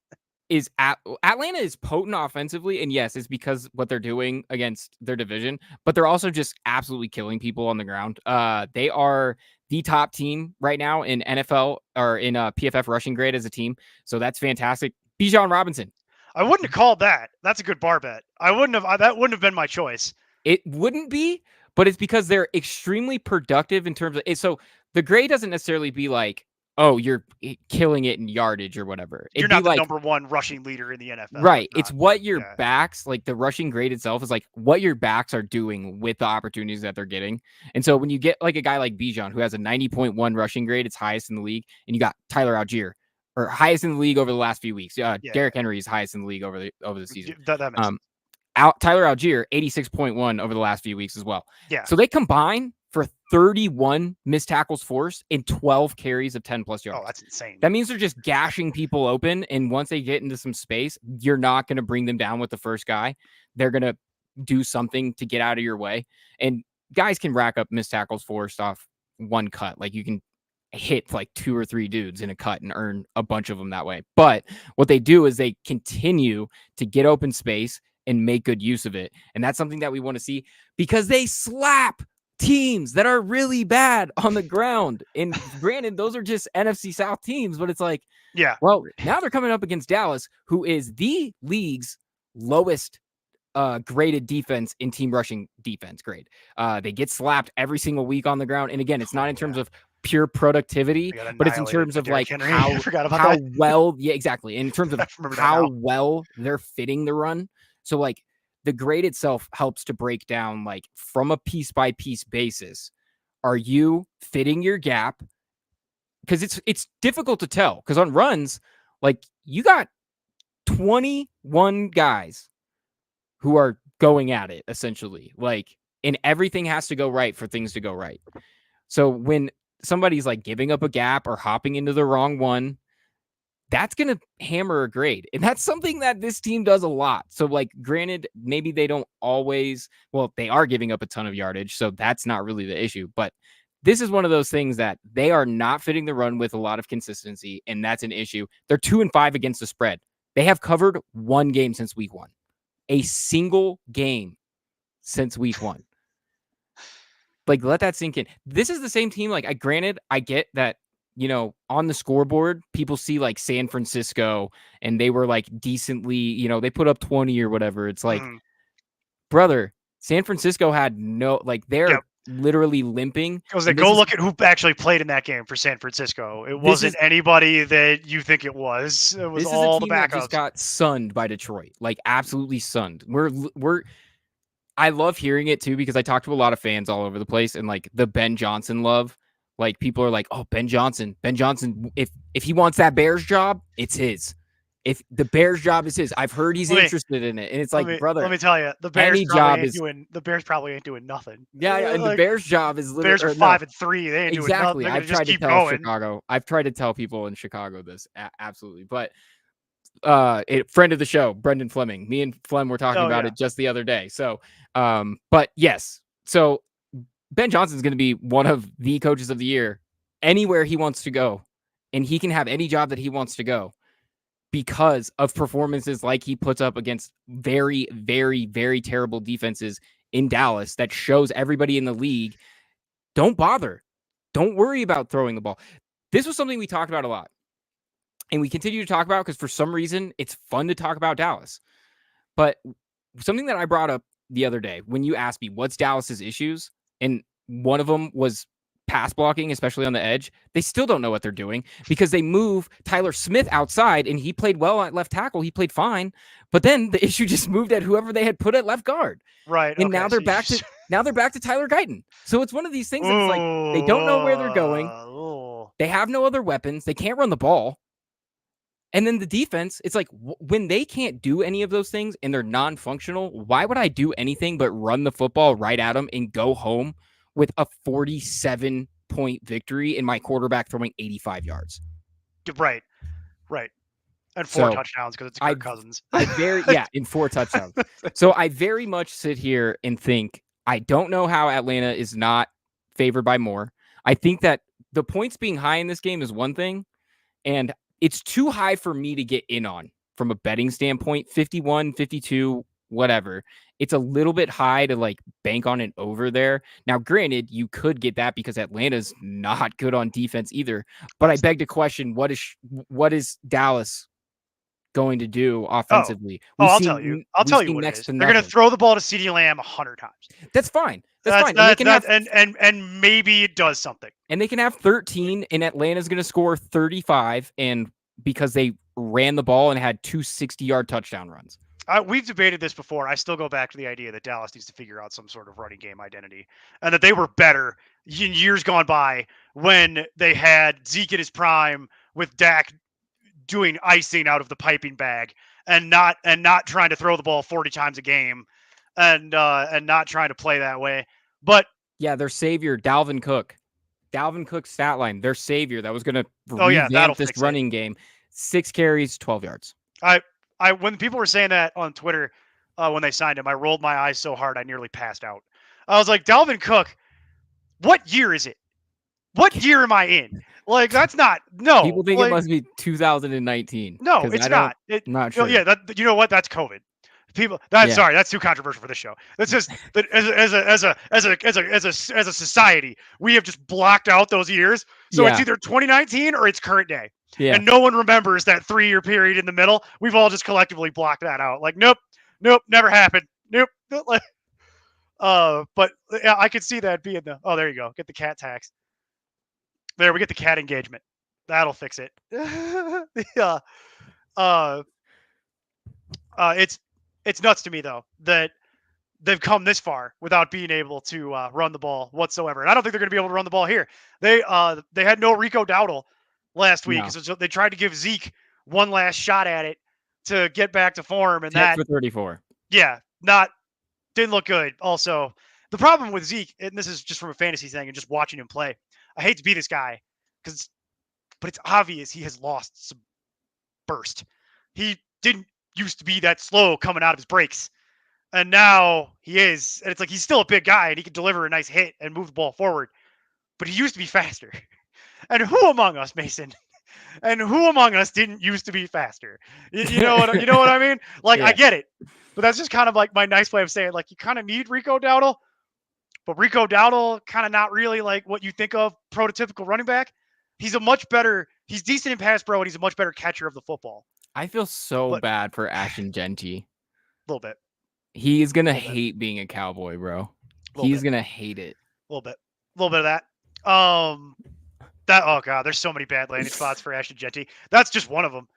is Atlanta is potent offensively, and yes, it's because what they're doing against their division, but they're also just absolutely killing people on the ground. They are the top team right now in NFL or in PFF rushing grade as a team. So that's fantastic. Bijan Robinson. I wouldn't have called that. That's a good bar bet. That wouldn't have been my choice. It wouldn't be, but it's because they're extremely productive in terms of it. So the grade doesn't necessarily be like, oh, you're killing it in yardage or whatever. You're not the number one rushing leader in the NFL. Right. It's what your backs, like the rushing grade itself is like what your backs are doing with the opportunities that they're getting. And so when you get like a guy like Bijan who has a 90.1 rushing grade, it's highest in the league, and you got Tyler Algier, or highest in the league over the last few weeks. Derrick Henry is highest in the league over the season. That makes sense. Tyler Algier, 86.1 over the last few weeks as well. Yeah. So they combine for 31 missed tackles forced and 12 carries of 10+ yards. Oh, that's insane. That means they're just gashing people open. And once they get into some space, you're not going to bring them down with the first guy. They're going to do something to get out of your way. And guys can rack up missed tackles forced off one cut. Like you can hit like 2 or 3 dudes in a cut and earn a bunch of them that way. But what they do is they continue to get open space and make good use of it. And that's something that we want to see because they slap teams that are really bad on the ground. And granted, those are just NFC South teams, but it's like, yeah, well, now they're coming up against Dallas, who is the league's lowest graded defense in team rushing defense grade. They get slapped every single week on the ground. And again, it's not in terms of pure productivity, but it's in terms of like how well, yeah, exactly. In terms of how well they're fitting the run. So like the grade itself helps to break down like from a piece by piece basis. Are you fitting your gap? Because it's difficult to tell because on runs, like you got 21 guys who are going at it essentially, like, and everything has to go right for things to go right. So when somebody's like giving up a gap or hopping into the wrong one, that's going to hammer a grade. And that's something that this team does a lot. So like, granted, maybe they don't always, well, they are giving up a ton of yardage. So that's not really the issue, but this is one of those things that they are not fitting the run with a lot of consistency. And that's an issue. They're 2-5 against the spread. They have covered one game since week 1. A single game since week 1. Like, let that sink in. This is the same team. Like, I get that, you know, on the scoreboard, people see like San Francisco and they were like decently, you know, they put up 20 or whatever. It's like, brother, San Francisco had no, like, they're literally limping. Because they go look at who actually played in that game for San Francisco. It wasn't anybody that you think it was. It was all the backups. That just got sunned by Detroit, like absolutely sunned. I love hearing it too because I talk to a lot of fans all over the place and like the Ben Johnson love. Like people are like, oh, Ben Johnson, if he wants that Bears job, it's his. If the Bears job is his, I've heard he's interested in it. And it's like, brother, let me tell you, the Bears probably ain't doing nothing. Yeah, and like, the Bears job is literally Bears are 5-3. They ain't doing nothing. I've tried to tell Chicago. I've tried to tell people in Chicago this absolutely, but friend of the show, Brendan Fleming. Me and Flem were talking about it just the other day. So, but yes, so Ben Johnson is going to be one of the coaches of the year anywhere he wants to go, and he can have any job that he wants to go because of performances like he puts up against very, very, very terrible defenses in Dallas that shows everybody in the league, don't bother. Don't worry about throwing the ball. This was something we talked about a lot. And we continue to talk about because for some reason it's fun to talk about Dallas. But something that I brought up the other day when you asked me what's Dallas's issues, and one of them was pass blocking, especially on the edge. They still don't know what they're doing because they move Tyler Smith outside and he played well at left tackle. He played fine, but then the issue just moved at whoever they had put at left guard. Right. And now they're back to Tyler Guyton. So it's one of these things that's like they don't know where they're going. They have no other weapons. They can't run the ball. And then the defense, it's like when they can't do any of those things and they're non-functional, why would I do anything but run the football right at them and go home with a 47-point victory and my quarterback throwing 85 yards? Right. And 4 touchdowns because it's Kirk Cousins. In 4 touchdowns. So I very much sit here and think, I don't know how Atlanta is not favored by more. I think that the points being high in this game is one thing, and it's too high for me to get in on from a betting standpoint. 51, 52, whatever. It's a little bit high to like bank on it over there. Now, granted, you could get that because Atlanta's not good on defense either. But I beg to question, what is Dallas going to do offensively? I'll tell you what it is. They're going to throw the ball to CeeDee Lamb 100 times. That's fine. And maybe it does something. And they can have 13, and Atlanta's going to score 35, and because they ran the ball and had 2 60-yard touchdown runs. We've debated this before. I still go back to the idea that Dallas needs to figure out some sort of running game identity, and that they were better in years gone by when they had Zeke at his prime with Dak doing icing out of the piping bag and not trying to throw the ball 40 times a game and not trying to play that way. But yeah, their savior, Dalvin Cook's stat line, their savior that was going to revamp this running game, 6 carries, 12 yards. When people were saying that on Twitter when they signed him, I rolled my eyes so hard I nearly passed out I was like, Dalvin Cook, what year is it? What year am I in? Like, that's not People think it must be 2019. No, it's not. I'm not sure. Yeah, you know what? That's COVID. People. Sorry. That's too controversial for this show. That's just that as a society, we have just blocked out those years. So it's either 2019 or it's current day. Yeah. And no one remembers that 3-year period in the middle. We've all just collectively blocked that out. Like, nope, never happened. Nope. But yeah, I could see that being the. Oh, there you go. Get the cat tax. There, we get the cat engagement. That'll fix it. Yeah. It's nuts to me though that they've come this far without being able to run the ball whatsoever. And I don't think they're going to be able to run the ball here. They had no Rico Dowdle last week, so they tried to give Zeke one last shot at it to get back to form, and that for 34. Yeah, didn't look good. Also, the problem with Zeke, and this is just from a fantasy thing and just watching him play, I hate to be this guy, but it's obvious he has lost some burst. He didn't used to be that slow coming out of his breaks, and now he is. And it's like he's still a big guy and he can deliver a nice hit and move the ball forward, but he used to be faster. And who among us, Mason? And who among us didn't used to be faster? You know what I mean? Like, yeah. I get it, but that's just kind of like my nice way of saying, like, you kind of need Rico Dowdle, but Rico Dowdle kind of not really like what you think of prototypical running back. He's decent in pass pro, and he's a much better catcher of the football. I feel so bad for Ashton Genty. A little bit. He is gonna hate being a Cowboy, bro. He's gonna hate it. A little bit of that. Oh god, there's so many bad landing spots for Ashton Genty. That's just one of them.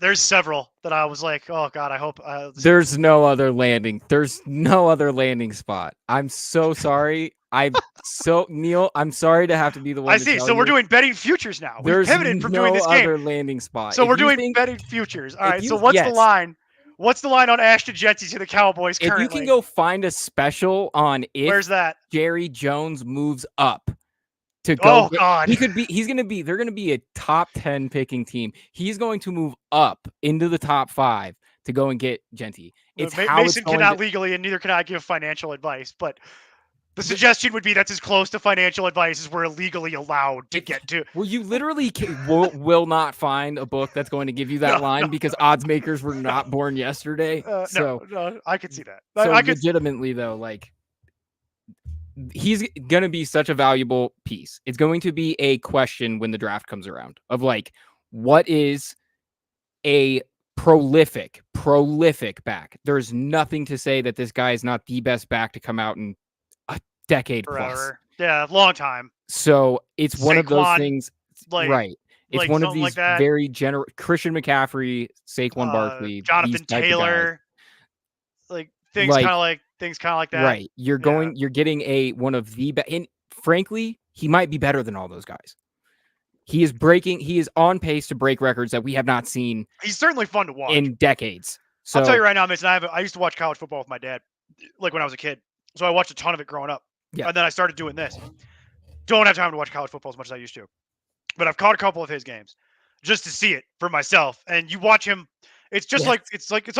There's several that I was like, oh god, I hope. There's no other landing. There's no other landing spot. I'm so sorry. Neil, I'm sorry to have to be the one. I see. So we're doing betting futures now. We've pivoted from doing this game. There's no other landing spot. So we're doing betting futures. All right. So what's the line? What's the line on Ashton Genty to the Cowboys currently? If you can go find a special on if where's that? Jerry Jones moves up to go. Oh God. They're gonna be a top 10 picking team. He's going to move up into the top 5 to go and get Genty. Mason cannot legally, and neither can I give financial advice, but the suggestion would be that's as close to financial advice as we're legally allowed to get to. Well, you literally will not find a book that's going to give you that line because Oddsmakers were not born yesterday. No, I could see that. Legitimately, though, like, he's going to be such a valuable piece. It's going to be a question when the draft comes around of, like, what is a prolific back? There's nothing to say that this guy is not the best back to come out in decade plus. Yeah, long time. So it's one of those things, right? It's one of these very general Christian McCaffrey, Saquon Barkley, Jonathan Taylor, like things kind of like that. Right. You're getting one of the best, and frankly, he might be better than all those guys. He is on pace to break records that we have not seen. He's certainly fun to watch in decades. So I'll tell you right now, Mason, I used to watch college football with my dad, like when I was a kid. So I watched a ton of it growing up. Yeah. And then I started doing this. Don't have time to watch college football as much as I used to. But I've caught a couple of his games just to see it for myself. And you watch him, it's just like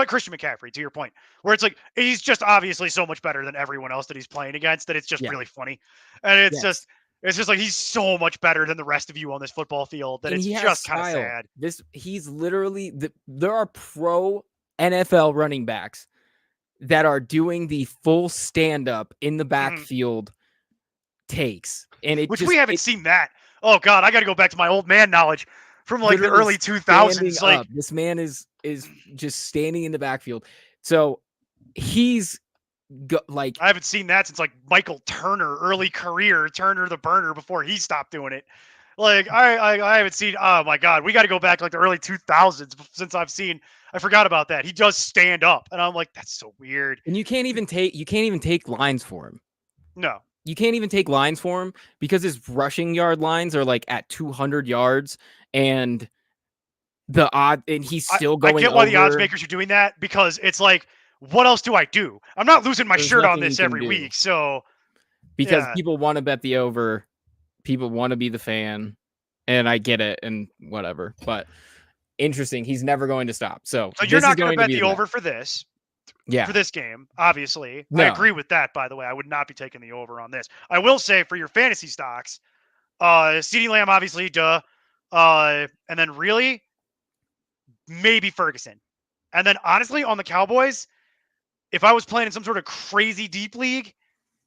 Christian McCaffrey, to your point, where it's like he's just obviously so much better than everyone else that he's playing against that it's just really funny. And it's just like he's so much better than the rest of you on this football field that it's just kind of sad. He's literally there are pro NFL running backs that are doing the full stand-up in the backfield takes. And which we haven't seen that. Oh God, I got to go back to my old man knowledge from like the early 2000s. Like this man is just standing in the backfield. So he's I haven't seen that since like Michael Turner, early career, Turner the Burner, before he stopped doing it. Like I haven't seen. Oh my God, we got to go back to like the early 2000s since I forgot about that. He does stand up, and I'm like, that's so weird. And you can't even take lines for him. No, you can't even take lines for him because his rushing yard lines are like at 200 yards, and he's still going. I get why the Oddsmakers are doing that, because it's like, what else do I do? I'm not losing my shirt on this every week, so because people want to bet the over, people want to be the fan, and I get it, and whatever, but. Interesting. He's never going to stop. So you're not going to bet the over for this. Yeah. for this game, obviously. No. I agree with that, by the way. I would not be taking the over on this. I will say for your fantasy stocks, CeeDee Lamb, obviously, duh. And then really, maybe Ferguson. And then honestly, on the Cowboys, if I was playing in some sort of crazy deep league,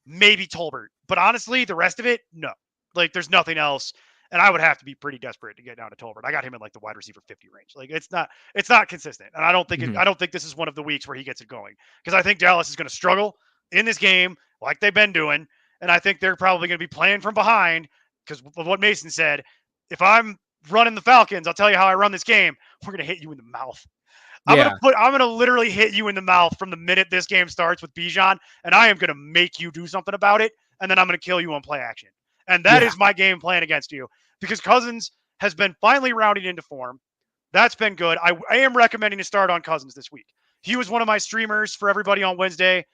maybe Tolbert. But honestly, the rest of it, no. Like, there's nothing else. And I would have to be pretty desperate to get down to Tolbert. I got him in like the wide receiver 50 range. Like, it's not consistent. And I don't think this is one of the weeks where he gets it going. Because I think Dallas is going to struggle in this game like they've been doing. And I think they're probably going to be playing from behind because of what Mason said. If I'm running the Falcons, I'll tell you how I run this game. We're going to hit you in the mouth. I'm gonna literally hit you in the mouth from the minute this game starts with Bijan, and I am gonna make you do something about it, and then I'm gonna kill you on play action. And that is my game plan against you because Cousins has been finally rounding into form. That's been good. I am recommending to start on Cousins this week. He was one of my streamers for everybody on Wednesday.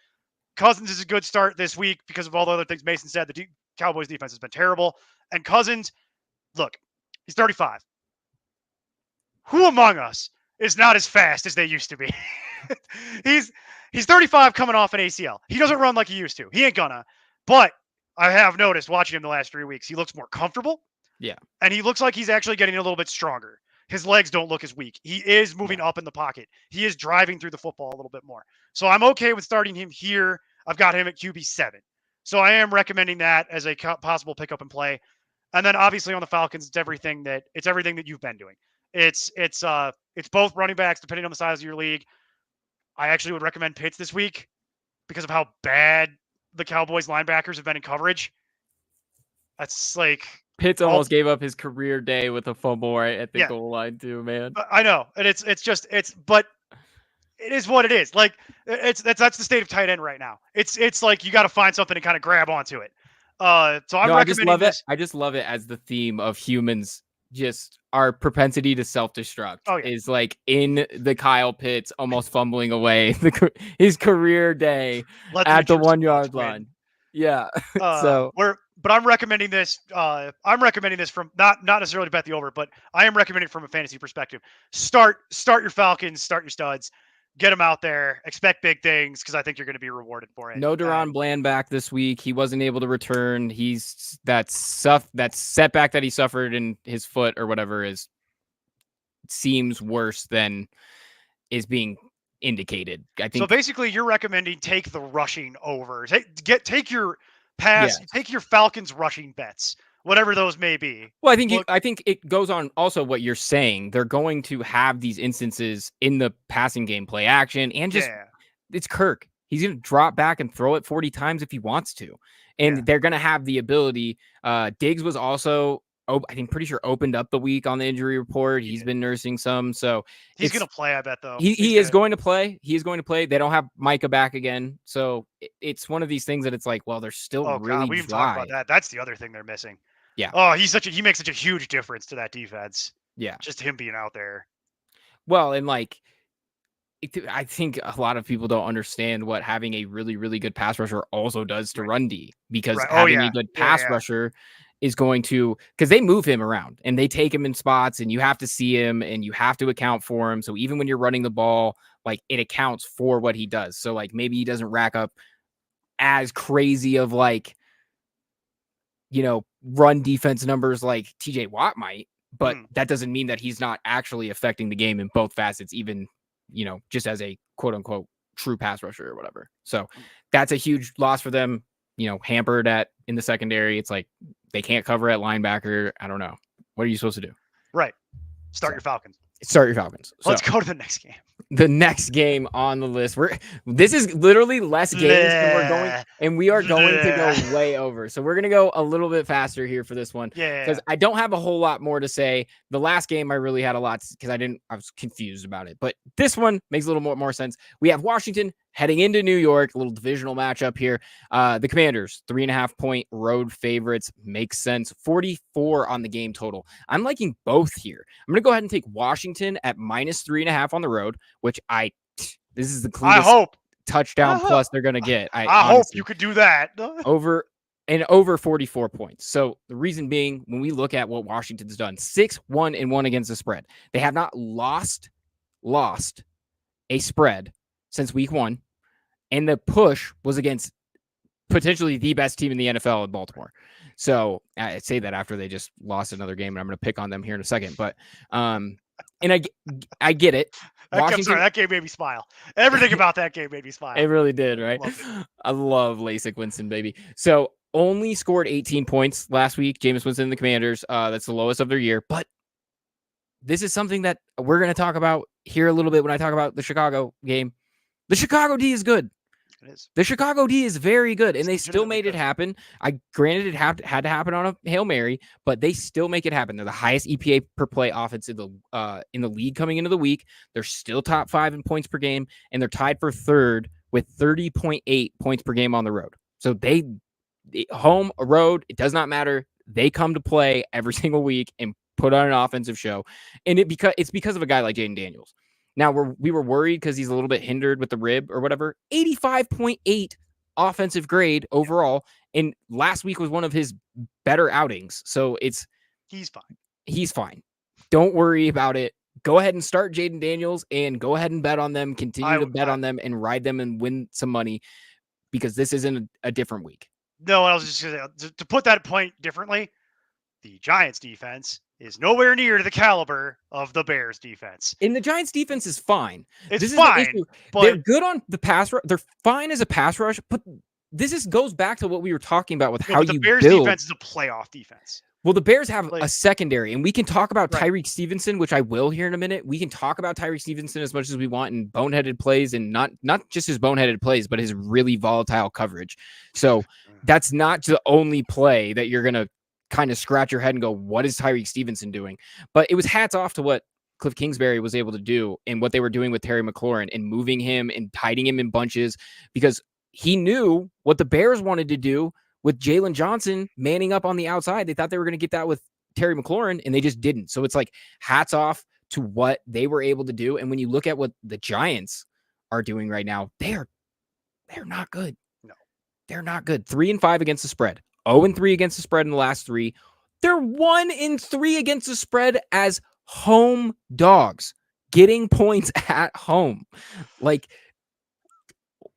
Cousins is a good start this week because of all the other things Mason said. The Cowboys defense has been terrible. And Cousins, look, he's 35. Who among us is not as fast as they used to be? He's 35 coming off an ACL. He doesn't run like he used to. He ain't gonna. But I have noticed watching him the last 3 weeks, he looks more comfortable. Yeah. And he looks like he's actually getting a little bit stronger. His legs don't look as weak. He is moving up in the pocket. He is driving through the football a little bit more. So I'm okay with starting him here. I've got him at QB7. So I am recommending that as a possible pickup and play. And then obviously on the Falcons, it's everything that you've been doing. It's both running backs depending on the size of your league. I actually would recommend Pitts this week because of how bad the Cowboys linebackers have been in coverage. That's like Pitts almost gave up his career day with a fumble right at the goal line too, man. I know. And but it is what it is. Like that's the state of tight end right now. It's like you got to find something to kind of grab onto it. So I'm recommending this. I just love it as the theme of humans. Just our propensity to self-destruct is like in the Kyle Pitts almost fumbling away his career day at the 1 yard line. Yeah. But I'm recommending this. I'm recommending this from not necessarily to bet the over, but I am recommending from a fantasy perspective. Start your Falcons, start your studs, get them out there, expect big things because I think you're going to be rewarded for it. No Deron Bland back this week. He wasn't able to return. He's that setback that he suffered in his foot or whatever seems worse than is being indicated. I think so. Basically, you're recommending take the rushing over. Take your pass. Yes. Take your Falcons rushing bets, whatever those may be. Well, I think it goes on also what you're saying. They're going to have these instances in the passing game, play action, and just it's Kirk. He's going to drop back and throw it 40 times if he wants to. And they're going to have the ability. Diggs was also, I think, pretty sure opened up the week on the injury report. He's been nursing some. So he's going to play, I bet, though. He is going to play. He is going to play. They don't have Micah back again. So it's one of these things that it's like, well, they're still really God, we even talked about that. That's the other thing they're missing. Yeah. Oh, he makes such a huge difference to that defense. Yeah. Just him being out there. Well, and like, I think a lot of people don't understand what having a really, really good pass rusher also does to run D, because having a good pass rusher is going to, because they move him around and they take him in spots and you have to see him and you have to account for him. So even when you're running the ball, like it accounts for what he does. So like maybe he doesn't rack up as crazy of like, run defense numbers like TJ Watt might, but that doesn't mean that he's not actually affecting the game in both facets, even, just as a quote unquote true pass rusher or whatever. So that's a huge loss for them, hampered in the secondary. It's like they can't cover at linebacker. I don't know. What are you supposed to do? Right. Start your Falcons. Let's go to the next game. The next game on the list. This is literally less games and we are going to go way over. So we're going to go a little bit faster here for this one. Because I don't have a whole lot more to say. The last game I really had a lot because I was confused about it. But this one makes a little more sense. We have Washington heading into New York, a little divisional matchup here. The Commanders, 3.5-point road favorites. Makes sense. 44 on the game total. I'm liking both here. I'm going to go ahead and take Washington at -3.5 on the road, which this is the cleanest touchdown plus they're going to get. I honestly hope you could do that. over 44 points. So the reason being, when we look at what Washington's done, 6-1-1 against the spread. They have not lost a spread since week 1. And the push was against potentially the best team in the NFL in Baltimore. So I say that after they just lost another game, and I'm going to pick on them here in a second. But and I get it. Washington, that game made me smile. Everything about that game made me smile. It really did, right? I love LASIK Winston, baby. So only scored 18 points last week. Jameis Winston and the Commanders. That's the lowest of their year. But this is something that we're going to talk about here a little bit when I talk about the Chicago game. The Chicago D is good. It is. The Chicago D is very good, and they still made it happen. Granted it had to happen on a Hail Mary, but they still make it happen. They're the highest EPA per play offense in the league coming into the week. They're still top 5 in points per game, and they're tied for third with 30.8 points per game on the road. So they home, road, it does not matter. They come to play every single week and put on an offensive show, and it's because of a guy like Jaden Daniels. Now, we were worried because he's a little bit hindered with the rib or whatever. 85.8 offensive grade overall. And last week was one of his better outings. So he's fine. He's fine. Don't worry about it. Go ahead and start Jaden Daniels and go ahead and bet on them. Continue to bet on them and ride them and win some money because this isn't a different week. No, I was just going to put that point differently. The Giants defense is nowhere near to the caliber of the Bears defense. And the Giants defense is fine. It's fine, but they're good on the pass rush. They're fine as a pass rush, but this goes back to what we were talking about with how you build. The Bears defense is a playoff defense. Well, the Bears have a secondary, and we can talk about Tyreek Stevenson, which I will here in a minute. We can talk about Tyreek Stevenson as much as we want in boneheaded plays, and not just his boneheaded plays, but his really volatile coverage. So that's not the only play that you're going to kind of scratch your head and go, what is Tyreek Stevenson doing? But it was hats off to what Cliff Kingsbury was able to do and what they were doing with Terry McLaurin and moving him and hiding him in bunches because he knew what the Bears wanted to do with Jalen Johnson manning up on the outside. They thought they were going to get that with Terry McLaurin, and they just didn't. So it's like hats off to what they were able to do. And when you look at what the Giants are doing right now, they're not good. No, they're not good. 3-5 against the spread. 0-3 against the spread in the last 3. They're 1-3 against the spread as home dogs, getting points at home. Like,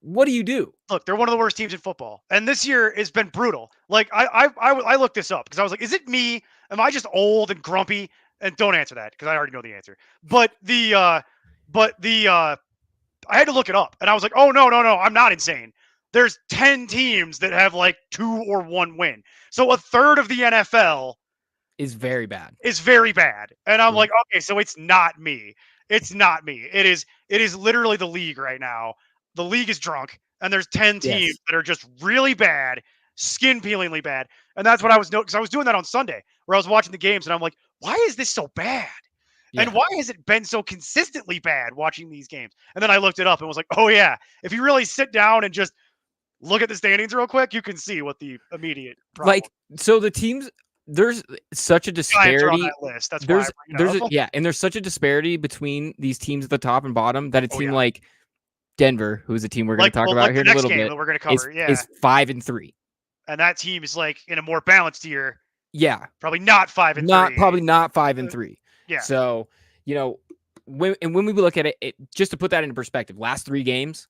what do you do? Look, they're one of the worst teams in football, and this year has been brutal. Like, I looked this up because I was like, is it me? Am I just old and grumpy? And don't answer that because I already know the answer. But I had to look it up, and I was like, oh no, I'm not insane. There's 10 teams that have like 2 or 1 win. So a third of the NFL is very bad. And I'm like, okay, so it's not me. It's not me. It is literally the league right now. The league is drunk, and there's 10 teams that are just really bad, skin-peelingly bad. And that's what I was doing, because I was doing that on Sunday, where I was watching the games, and I'm like, why is this so bad? Yeah. And why has it been so consistently bad watching these games? And then I looked it up and was like, oh, yeah, if you really sit down and just look at the standings real quick, you can see what the immediate problem. Like, so the teams, there's such a disparity. On that list. That's and there's such a disparity between these teams at the top and bottom that a team like Denver, who's a team we're going to talk about here in a little bit, we're going to cover, is 5-3, and that team is like in a more balanced year. Yeah, probably not 5-3. Probably not 5-3. Yeah. So when we look at it, just to put that into perspective, last 3 games,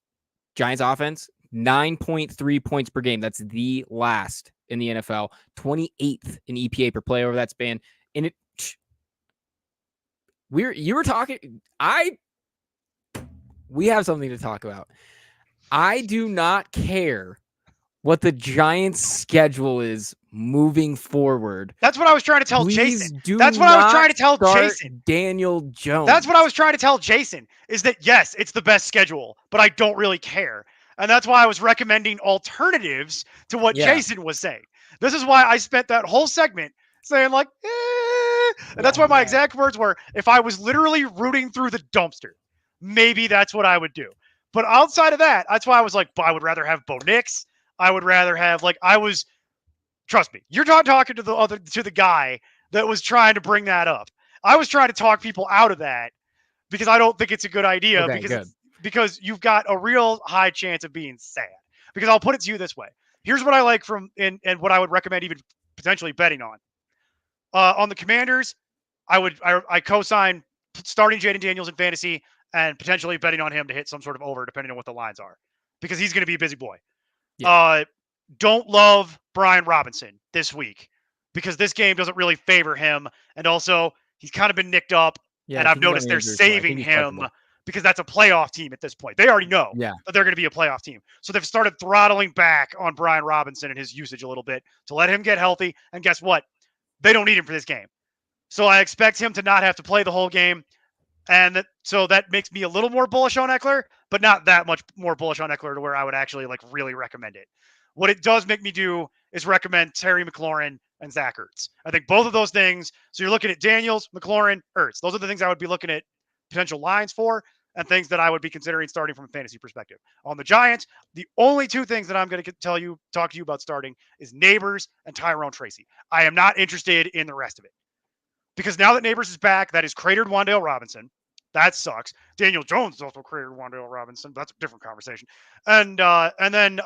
Giants offense 9.3 points per game. That's the last in the NFL. 28th in EPA per play over that span. And we have something to talk about. I do not care what the Giants' schedule is moving forward. That's what I was trying to tell Jason. That's what I was trying to tell Jason. Daniel Jones. That's what I was trying to tell Jason, is that, yes, it's the best schedule, but I don't really care. And that's why I was recommending alternatives to what Jason was saying. This is why I spent that whole segment saying, like, And that's why my exact words were, if I was literally rooting through the dumpster, maybe that's what I would do. But outside of that, that's why I was like, I would rather have Bo Nix. I would rather have, trust me, you're not talking to the guy that was trying to bring that up. I was trying to talk people out of that because I don't think it's a good idea, because you've got a real high chance of being sad. Because I'll put it to you this way. Here's what I like and what I would recommend even potentially betting on. On the Commanders, I co-sign starting Jaden Daniels in fantasy and potentially betting on him to hit some sort of over, depending on what the lines are. because he's going to be a busy boy. Yeah. Don't love Brian Robinson this week because this game doesn't really favor him. And also, he's kind of been nicked up. Yeah, And I I've think he's on noticed the they're injury report. I think saving he's him questionable. because that's a playoff team at this point. They already know Yeah. that they're going to be a playoff team. So they've started throttling back on Brian Robinson and his usage a little bit to let him get healthy. And guess what? They don't need him for this game. So I expect him to not have to play the whole game. And so that makes me a little more bullish on Eckler, but not that much more bullish on Eckler to where I would actually like really recommend it. What it does make me do is recommend Terry McLaurin and Zach Ertz. I think both of those things. So you're looking at Daniels, McLaurin, Ertz. Those are the things I would be looking at potential lines for and things that I would be considering starting from a fantasy perspective. On the Giants, the only two things that I'm going to talk to you about starting is Neighbors and Tyrone Tracy. I am not interested in the rest of it. Because now that Neighbors is back, that is cratered Wan'Dale Robinson. That sucks. Daniel Jones is also cratered Wan'Dale Robinson. That's a different conversation. And then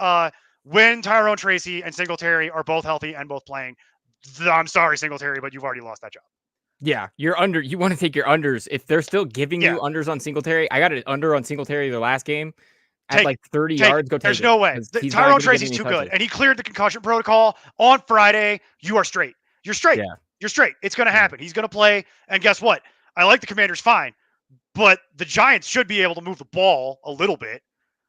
when Tyrone Tracy and Singletary are both healthy and both playing, I'm sorry, Singletary, but you've already lost that job. Yeah, you're under. You want to take your unders. If they're still giving you unders on Singletary, I got an under on Singletary the last game at like 30 yards. Go take There's it. no way. Tyrone Tracy's too good. And he cleared the concussion protocol on Friday. You are straight. You're straight. Yeah. You're straight. It's going to happen. He's going to play. And guess what? I like the Commanders fine, but the Giants should be able to move the ball a little bit.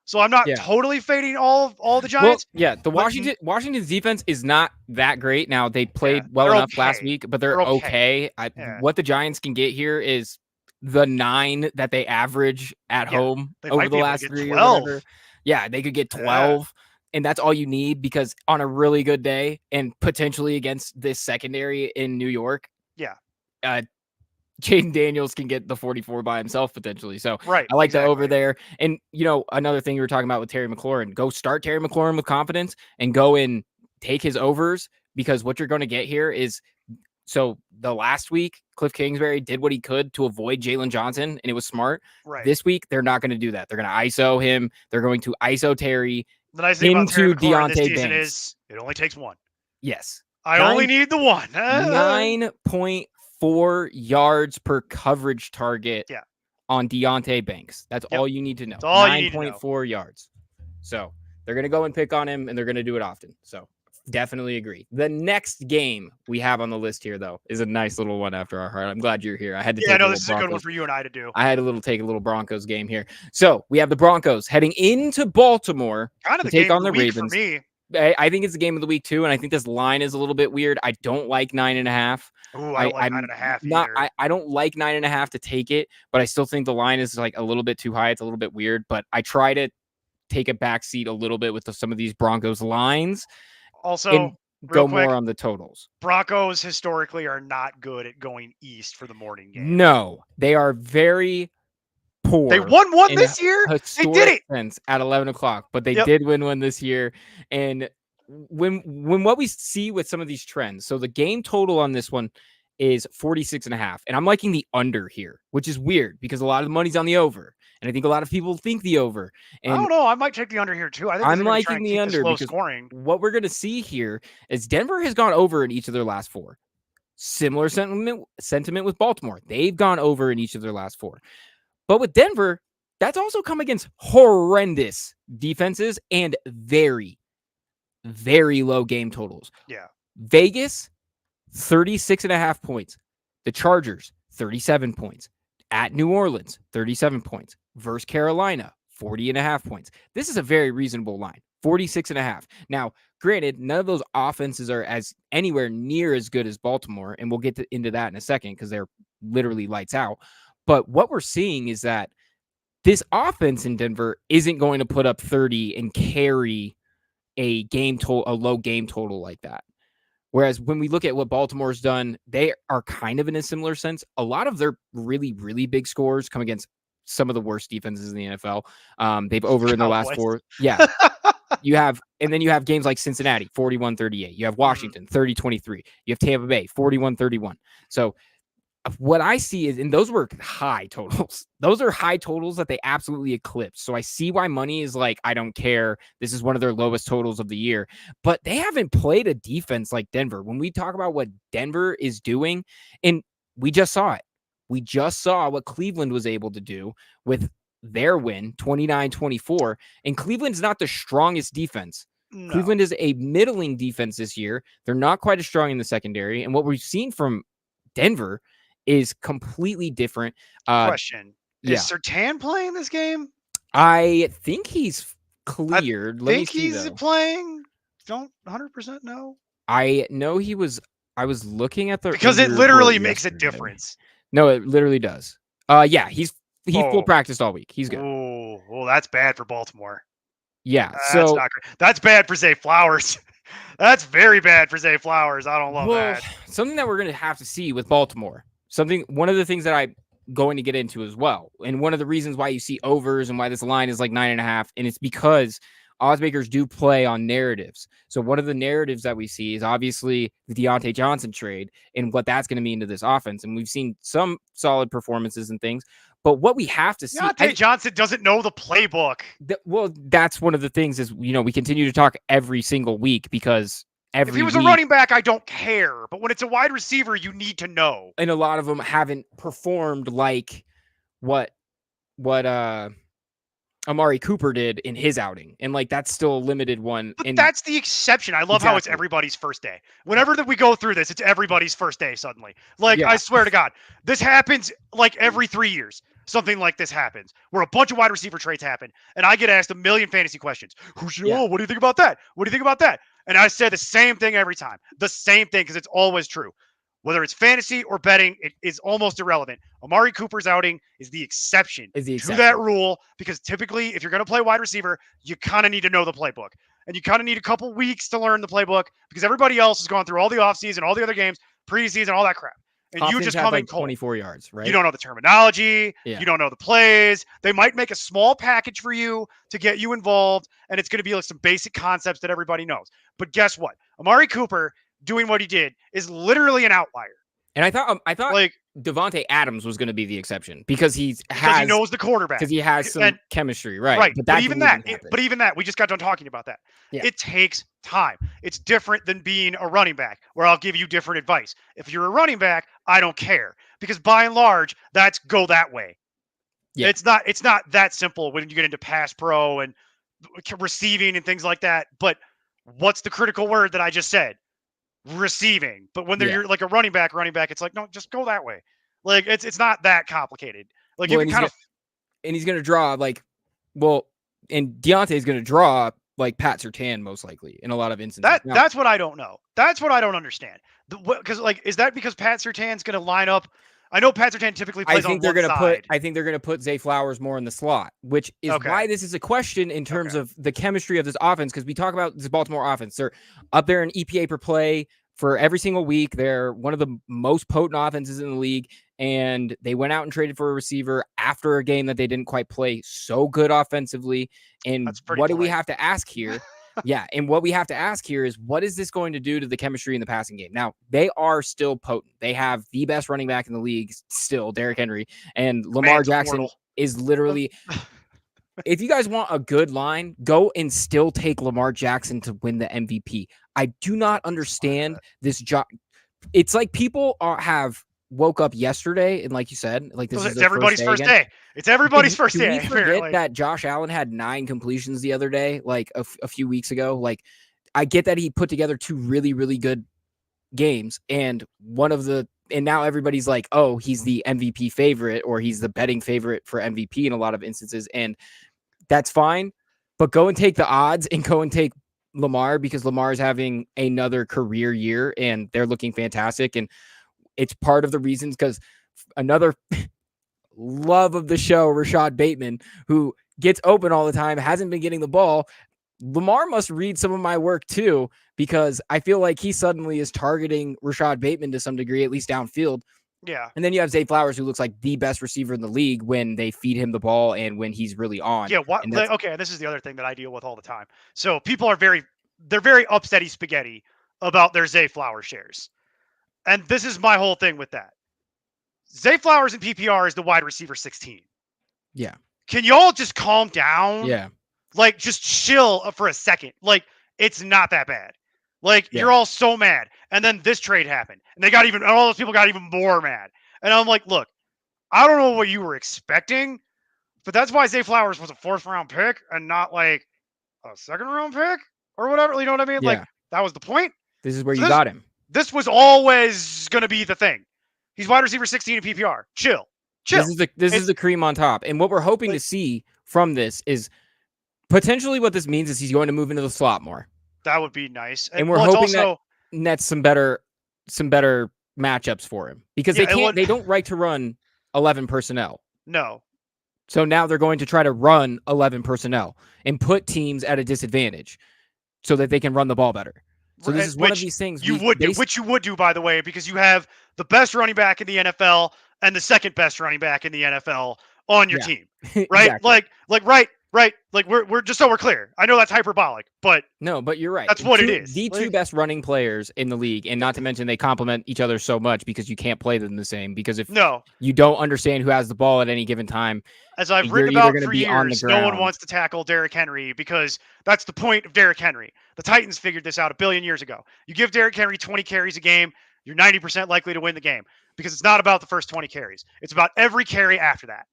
So I'm not totally fading all the Giants. Well, yeah, the Washington's defense is not that great. Now they played well enough last week, but they're okay. What the Giants can get here is the 9 that they average at home over the last 3 or whatever. Yeah, they could get 12. And that's all you need because on a really good day and potentially against this secondary in New York, Jaden Daniels can get the 44 by himself potentially. So I like the over there. And, another thing you were talking about with Terry McLaurin, go start Terry McLaurin with confidence and go and take his overs because what you're going to get here is so the last week, Cliff Kingsbury did what he could to avoid Jalen Johnson, and it was smart. Right. This week, they're not going to do that. They're going to ISO him. They're going to ISO Terry. The nice thing about Terry McLaurin this season Banks. is it only takes one. Yes. I only need the one. 9.4 yards per coverage target on Deontay Banks. That's all you need to know. 9.4 yards. So they're going to go and pick on him, and they're going to do it often. So definitely agree. The next game we have on the list here, though, is a nice little one after our heart. I'm glad you're here. I had to take this is a good one for you and I to do. I had to take a little Broncos game here. So we have the Broncos heading into Baltimore to take on the Ravens. For me. I think it's the game of the week too, and I think this line is a little bit weird. I don't like 9.5. Oh, I don't like 9.5 either. I don't like 9.5 to take it, but I still think the line is like a little bit too high. It's a little bit weird, but I try to take a backseat a little bit with some of these Broncos lines. Also, go more on the totals. Broncos historically are not good at going east for the morning game. No, they are very poor. They won one this year. They did it at 11 o'clock, but they did win one this year. And when what we see with some of these trends, so the game total on this one is 46.5, and I'm liking the under here, which is weird because a lot of the money's on the over, and I think a lot of people think the over. And I don't know. I might take the under here too. I think I'm liking the under because scoring. What we're going to see here is Denver has gone over in each of their last 4. Similar sentiment with Baltimore. They've gone over in each of their last 4. But with Denver, that's also come against horrendous defenses and very, very low game totals. Yeah. Vegas, 36.5 points. The Chargers, 37 points. At New Orleans, 37 points. Versus Carolina, 40.5 points. This is a very reasonable line, 46.5. Now, granted, none of those offenses are as anywhere near as good as Baltimore, and we'll get into that in a second because they're literally lights out. But what we're seeing is that this offense in Denver isn't going to put up 30 and carry a low game total like that. Whereas when we look at what Baltimore's done, they are kind of in a similar sense. A lot of their really, really big scores come against some of the worst defenses in the NFL. They've over in the last 4. Yeah. And then you have games like Cincinnati, 41-38. You have Washington, 30-23. You have Tampa Bay, 41-31. So what I see is, and those were high totals. Those are high totals that they absolutely eclipsed. So I see why money is like, I don't care. This is one of their lowest totals of the year. But they haven't played a defense like Denver. When we talk about what Denver is doing, and we just saw it. We just saw what Cleveland was able to do with their win 29-24. And Cleveland's not the strongest defense. No. Cleveland is a middling defense this year. They're not quite as strong in the secondary. And what we've seen from Denver is completely different. Question. Is Surtain playing this game? I think he's cleared. Let me see, he's playing. Don't 100% know. I know he was. I was looking at the because it literally makes a difference. No, it literally does. Yeah, he's full practiced all week. He's good. Oh, well, that's bad for Baltimore. Yeah, that's not great. That's bad for Zay Flowers. That's very bad for Zay Flowers. I don't love that. Something that we're going to have to see with Baltimore. One of the things that I'm going to get into as well, and one of the reasons why you see overs and why this line is like 9.5, and it's because Oddsmakers do play on narratives. So one of the narratives that we see is obviously the Deontay Johnson trade and what that's going to mean to this offense. And we've seen some solid performances and things. But what we have to see, Deontay Johnson doesn't know the playbook. That's one of the things is, we continue to talk every single week because if he was a running back, I don't care. But when it's a wide receiver, you need to know. And a lot of them haven't performed like what Amari Cooper did in his outing. And like, that's still a limited one. But that's the exception. I love how it's everybody's first day. Whenever that we go through this, it's everybody's first day suddenly. Like, I swear to God, this happens like every 3 years. Something like this happens where a bunch of wide receiver trades happen. And I get asked a million fantasy questions. What do you think about that? What do you think about that? And I say the same thing every time. The same thing, because it's always true. Whether it's fantasy or betting, it is almost irrelevant. Amari Cooper's outing is the exception to that rule, because typically, if you're going to play wide receiver, you kind of need to know the playbook. And you kind of need a couple weeks to learn the playbook, because everybody else has gone through all the offseason, all the other games, preseason, all that crap. And Hopkins you just come in cold. 24 yards, right? You don't know the terminology. Yeah. You don't know the plays. They might make a small package for you to get you involved, and it's going to be like some basic concepts that everybody knows. But guess what? Amari Cooper doing what he did is literally an outlier. And I thought like Devontae Adams was going to be the exception because he knows the quarterback, because he has some chemistry, right? Right. But even that, we just got done talking about that. Yeah. It takes time. It's different than being a running back, where I'll give you different advice. If you're a running back, I don't care, because by and large, that's go that way. Yeah. It's not that simple when you get into pass pro and receiving and things like that. But what's the critical word that I just said? Receiving. But when you're like a running back, it's like, no, just go that way. Like, it's not that complicated. Like, you can and he's gonna draw and Deontay's gonna draw like Pat Surtain most likely in a lot of instances. That's what I don't know. That's what I don't understand. Because is that because Pat Surtain's gonna line up? I know Pat Surtain typically plays on one side. I think they're going to put Zay Flowers more in the slot, which is why this is a question in terms of the chemistry of this offense, because we talk about this Baltimore offense. They're up there in EPA per play for every single week. They're one of the most potent offenses in the league, and they went out and traded for a receiver after a game that they didn't quite play so good offensively. And what do we have to ask here? Yeah. And what we have to ask here is, what is this going to do to the chemistry in the passing game? Now, they are still potent. They have the best running back in the league still, Derrick Henry, and Lamar Jackson is literally, if you guys want a good line, go and still take Lamar Jackson to win the MVP. I do not understand this job. It's like people have woke up yesterday, and like you said, like this is everybody's first day. It's everybody's first day. Can we forget that Josh Allen had 9 completions the other day, like a few weeks ago? Like, I get that he put together 2 really, really good games, and now everybody's like, oh, he's the MVP favorite, or he's the betting favorite for MVP in a lot of instances, and that's fine. But go and take the odds and go and take Lamar, because Lamar is having another career year, and they're looking fantastic. And it's part of the reasons, because another love of the show, Rashad Bateman, who gets open all the time, hasn't been getting the ball. Lamar must read some of my work too, because I feel like he suddenly is targeting Rashad Bateman to some degree, at least downfield. Yeah. And then you have Zay Flowers, who looks like the best receiver in the league when they feed him the ball and when he's really on. Yeah. Okay. This is the other thing that I deal with all the time. So people are very upsetty spaghetti about their Zay Flowers shares. And this is my whole thing with that. Zay Flowers in PPR is the wide receiver 16. Yeah. Can y'all just calm down? Yeah. Like, just chill for a second. Like, it's not that bad. Like, you're all so mad. And then this trade happened. And all those people got even more mad. And I'm like, look, I don't know what you were expecting, But that's why Zay Flowers was a 4th-round pick and not like a 2nd-round pick or whatever. You know what I mean? Yeah. Like, that was the point. This is where you got him. This was always going to be the thing. He's wide receiver 16 in PPR. Chill. This is the cream on top. And what we're hoping to see from this is potentially what this means is he's going to move into the slot more. That would be nice. And we're hoping that nets some better matchups for him because they don't like to run 11 personnel. No. So now they're going to try to run 11 personnel and put teams at a disadvantage so that they can run the ball better. So this is one of these things which you would do, by the way, because you have the best running back in the NFL and the 2nd best running back in the NFL on your team, right? Exactly. Right. Like we're just so we're clear. I know that's hyperbolic, but no, but you're right. That's what it is. The 2 best running players in the league, and not to mention they complement each other so much because you can't play them the same. Because if you don't understand who has the ball at any given time, as I've written about for years, no one wants to tackle Derrick Henry because that's the point of Derrick Henry. The Titans figured this out a billion years ago. You give Derrick Henry 20 carries a game, you're 90% likely to win the game because it's not about the first 20 carries. It's about every carry after that.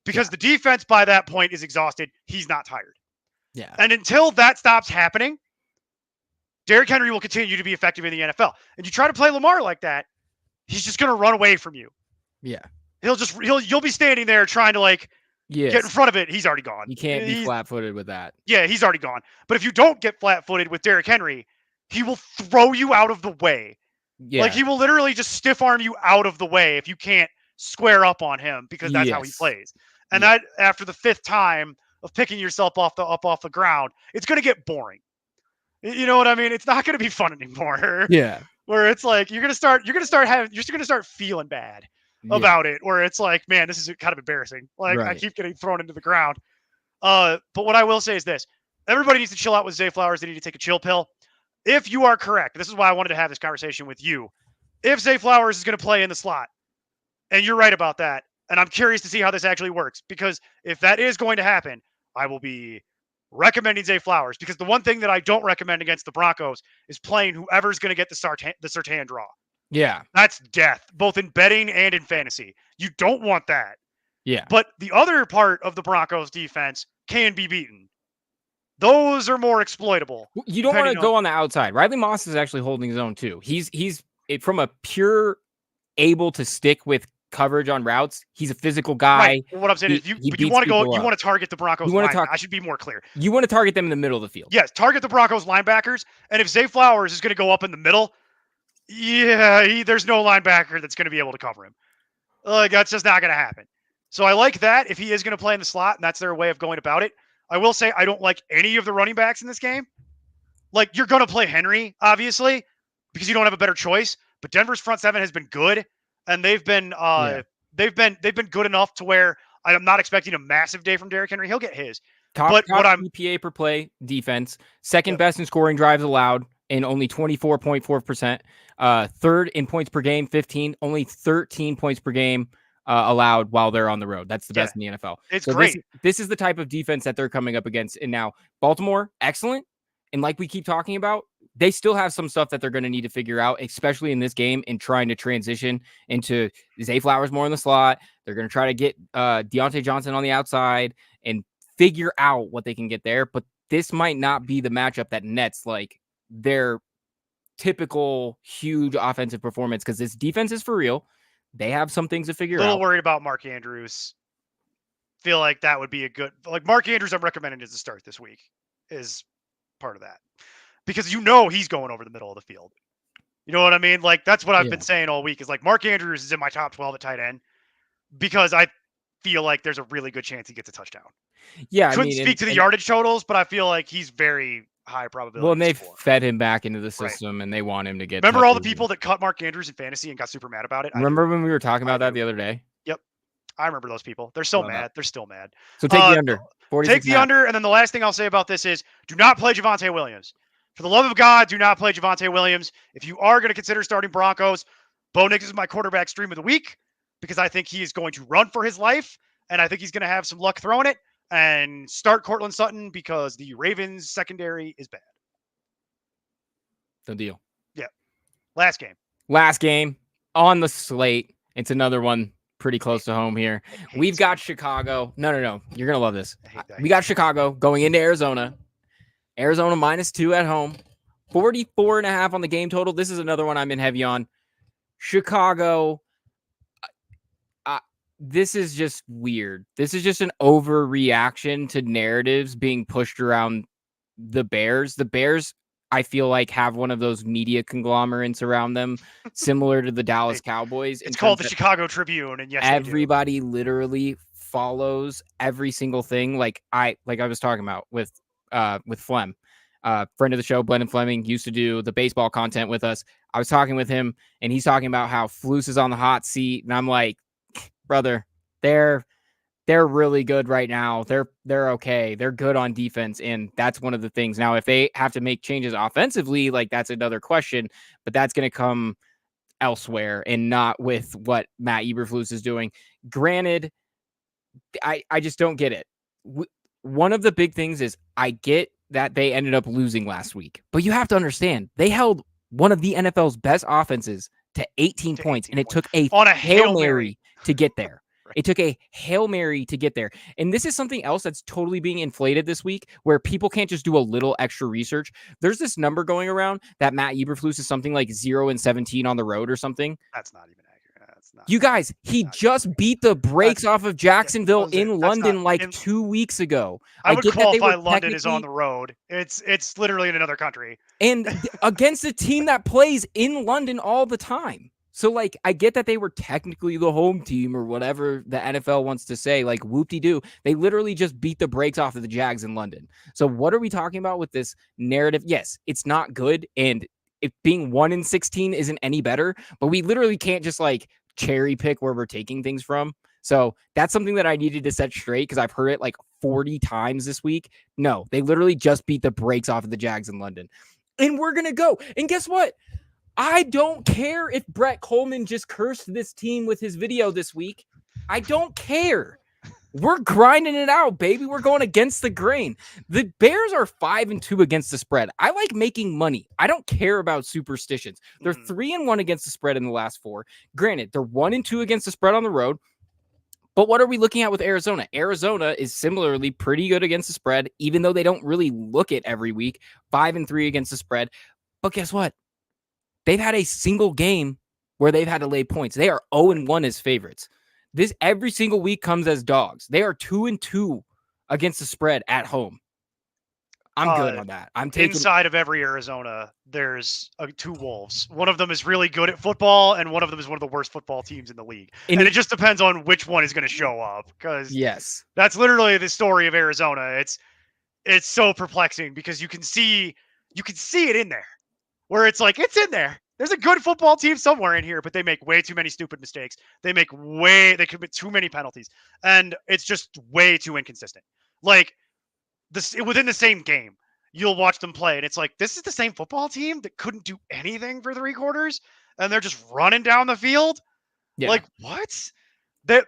Because the defense by that point is exhausted. He's not tired. Yeah. And until that stops happening, Derrick Henry will continue to be effective in the NFL. And you try to play Lamar like that, he's just going to run away from you. Yeah. You'll be standing there trying to get in front of it. He's already gone. You can't be flat-footed with that. Yeah, he's already gone. But if you don't get flat-footed with Derrick Henry, he will throw you out of the way. Yeah. Like he will literally just stiff arm you out of the way if you can't square up on him because that's how he plays. And that after the 5th time of picking yourself off the ground, it's going to get boring. You know what I mean? It's not going to be fun anymore. Yeah. Where it's like you're going to start feeling bad about it. Where it's like, man, this is kind of embarrassing. Like I keep getting thrown into the ground. But what I will say is this: everybody needs to chill out with Zay Flowers. They need to take a chill pill. If you are correct, this is why I wanted to have this conversation with you. If Zay Flowers is going to play in the slot, and you're right about that. And I'm curious to see how this actually works because if that is going to happen, I will be recommending Zay Flowers because the one thing that I don't recommend against the Broncos is playing whoever's going to get the Surtain draw. Yeah. That's death, both in betting and in fantasy. You don't want that. Yeah. But the other part of the Broncos defense can be beaten. Those are more exploitable. You don't want to go on the outside. Riley Moss is actually holding his own too. He's from a pure able to stick with coverage on routes. He's a physical guy. Right. Well, what I'm saying is you want to go, you want to target the Broncos linebackers. I should be more clear. You want to target them in the middle of the field. Yes, target the Broncos linebackers. And if Zay Flowers is going to go up in the middle, there's no linebacker that's going to be able to cover him. That's just not going to happen. So I like that if he is going to play in the slot, and that's their way of going about it. I will say I don't like any of the running backs in this game. Like you're going to play Henry, obviously, because you don't have a better choice. But Denver's front 7 has been good. And they've been good enough to where I'm not expecting a massive day from Derrick Henry. He'll get his. Top EPA per play defense, second best in scoring drives allowed, and only 24.4%. Third in points per game, 15. Only 13 points per game allowed while they're on the road. That's the best in the NFL. It's great. This is the type of defense that they're coming up against. And now Baltimore, excellent. And like we keep talking about, they still have some stuff that they're going to need to figure out, especially in this game and trying to transition into Zay Flowers more in the slot. They're going to try to get Deontay Johnson on the outside and figure out what they can get there. But this might not be the matchup that nets like their typical huge offensive performance because this defense is for real. They have some things to figure out. A little worried about Mark Andrews. Feel like that would be a good, like Mark Andrews, I'm recommending as a start this week is part of that. Because he's going over the middle of the field. You know what I mean? Like, that's what I've been saying all week is like Mark Andrews is in my top 12 at tight end because I feel like there's a really good chance he gets a touchdown. Yeah. Couldn't speak to the yardage totals, but I feel like he's very high probability. Well, and they've fed him back into the system and they want him to get. Remember all the people that cut Mark Andrews in fantasy and got super mad about it? Remember when we were talking about that the other day? Yep. I remember those people. They're so mad. They're still mad. So take the under. Take the under. And then the last thing I'll say about this is do not play Javonte Williams. For the love of God, do not play Javonte Williams. If you are going to consider starting Broncos, Bo Nix is my quarterback stream of the week because I think he is going to run for his life, and I think he's going to have some luck throwing it, and start Cortland Sutton because the Ravens secondary is bad. No deal. Yeah. Last game on the slate. It's another one pretty close to home here. We've got Chicago. No. You're going to love this. We got Chicago going into Arizona. Arizona -2 at home. 44.5 on the game total. This is another one I'm in heavy on. Chicago. This is just weird. This is just an overreaction to narratives being pushed around the Bears. The Bears, I feel like, have one of those media conglomerates around them, similar to the Dallas Cowboys. It's called the Chicago Tribune, and yes, everybody literally follows every single thing. Like I was talking about with Flem, friend of the show, Brendan Fleming, used to do the baseball content with us. I was talking with him, and he's talking about how Flus is on the hot seat, and I'm like, brother, they're really good right now. They're okay. They're good on defense, and that's one of the things. Now, if they have to make changes offensively, like that's another question, but that's going to come elsewhere and not with what Matt Eberflus is doing. Granted, I just don't get it. One of the big things is I get that they ended up losing last week, but you have to understand they held one of the NFL's best offenses to 18 points, and it took a Hail Mary to get there. It took a Hail Mary to get there. And this is something else that's totally being inflated this week, where people can't just do a little extra research. There's this number going around that Matt Eberflus is something like 0-17 on the road or something. That's not even accurate. That's not. You guys, he just beat the brakes off of Jacksonville in London like 2 weeks ago. I would qualify London as on the road. It's literally in another country. And against a team that plays in London all the time. So, like, I get that they were technically the home team or whatever the NFL wants to say, like, whoop-de-doo. They literally just beat the brakes off of the Jags in London. So what are we talking about with this narrative? Yes, it's not good, and if being 1-16 isn't any better, but we literally can't just, like, cherry pick where we're taking things from. So that's something that I needed to set straight because I've heard it, like, 40 times this week. No, they literally just beat the brakes off of the Jags in London. And we're going to go. And guess what? I don't care if Brett Coleman just cursed this team with his video this week. I don't care. We're grinding it out, baby. We're going against the grain. The Bears are 5-2 against the spread. I like making money. I don't care about superstitions. They're 3-1 against the spread in the last 4. Granted, they're 1-2 against the spread on the road. But what are we looking at with Arizona? Arizona is similarly pretty good against the spread, even though they don't really look it every week. 5-3 against the spread. But guess what? They've had a single game where they've had to lay points. They are 0-1 as favorites. This every single week comes as dogs. They are 2-2 against the spread at home. I'm good on that. I'm taking inside of every Arizona. There's 2 wolves. One of them is really good at football, and one of them is one of the worst football teams in the league. And it just depends on which one is going to show up. Because that's literally the story of Arizona. It's so perplexing because you can see it in there. Where it's like, it's in there. There's a good football team somewhere in here, but they make way too many stupid mistakes. They commit too many penalties. And it's just way too inconsistent. Like, within the same game, you'll watch them play, and it's like, this is the same football team that couldn't do anything for 3 quarters, and they're just running down the field? Yeah. Like, what?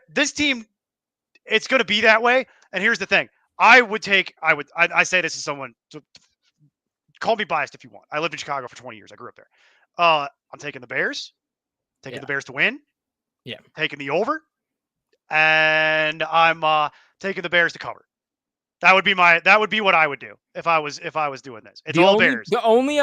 This team, it's going to be that way. And here's the thing. I say this as someone... Call me biased if you want. I lived in Chicago for 20 years. I grew up there. I'm taking the Bears. The Bears to win. Yeah. Taking the over. And I'm taking the Bears to cover. That would be what I would do if I was doing this. It's all Bears. The only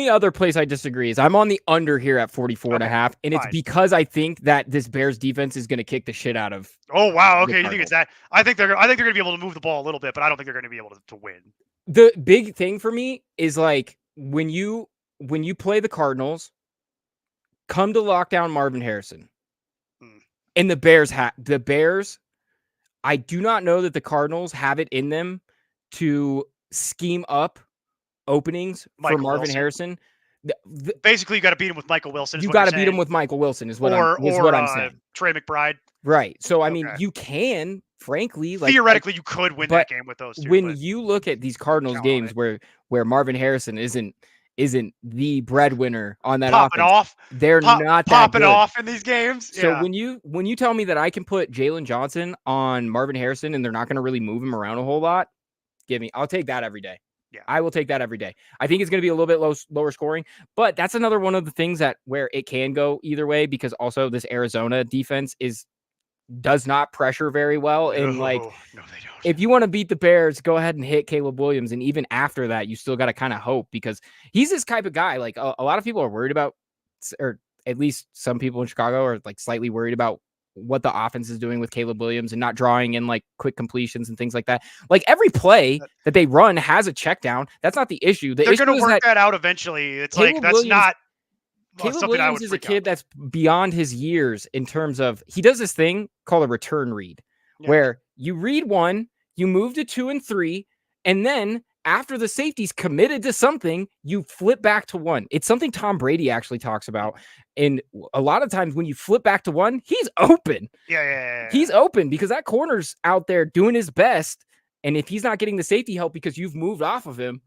other place I disagree is I'm on the under here at 44.5, and it's because I think that this Bears defense is going to kick the shit out of. Oh wow, okay, you think it's that? I think they're going to be able to move the ball a little bit, but I don't think they're going to be able to win. The big thing for me is like when you play the Cardinals, come to lockdown Marvin Harrison, and the Bears. I do not know that the Cardinals have it in them to scheme up openings for Marvin Harrison. Basically, you got to beat him with Michael Wilson. You got to beat him with Michael Wilson, is what I'm saying. Trey McBride. Right. So, I mean, you can, frankly. Theoretically, you could win that game with those two. When you look at these Cardinals games where Marvin Harrison isn't the breadwinner on that offense, they're not popping off in these games. So when you tell me that I can put Jalen Johnson on Marvin Harrison and they're not going to really move him around a whole lot, I'll take that every day. Yeah, I will take that every day. I think it's going to be a little bit lower scoring, but that's another one of the things where it can go either way because also this Arizona defense is does not pressure very well. And like, No, they don't. If you want to beat the Bears, go ahead and hit Caleb Williams. And even after that, you still got to kind of hope, because he's this type of guy. Like a lot of people are worried about, or at least some people in Chicago are like slightly worried about what the offense is doing with Caleb Williams and not drawing in like quick completions and things like that. Like every play that they run has a check down. That's not the issue. They're going to work that out eventually. It's Caleb like, that's Williams, not Caleb Williams is a kid that's beyond his years in terms of, he does this thing called a return read, where you read one, you move to 2 and 3, and then after the safety's committed to something, you flip back to 1. It's something Tom Brady actually talks about. And a lot of times when you flip back to 1, he's open. Yeah. He's open because that corner's out there doing his best. And if he's not getting the safety help because you've moved off of him,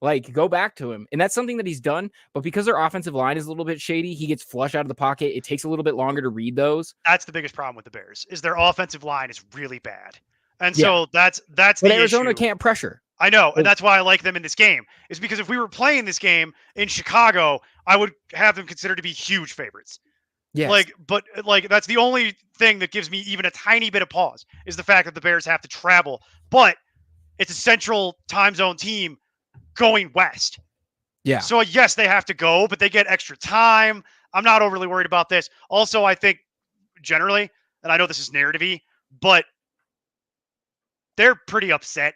like, go back to him. And that's something that he's done. But because their offensive line is a little bit shady, he gets flush out of the pocket. It takes a little bit longer to read those. That's the biggest problem with the Bears, is their offensive line is really bad. And so that's but the Arizona issue. Can't pressure. I know, and that's why I like them in this game, is because if we were playing this game in Chicago, I would have them considered to be huge favorites. Yes. But that's the only thing that gives me even a tiny bit of pause, is the fact that the Bears have to travel. But it's a central time zone team going west. Yeah. So yes, they have to go, but they get extra time. I'm not overly worried about this. Also, I think generally, and I know this is narrative-y, but they're pretty upset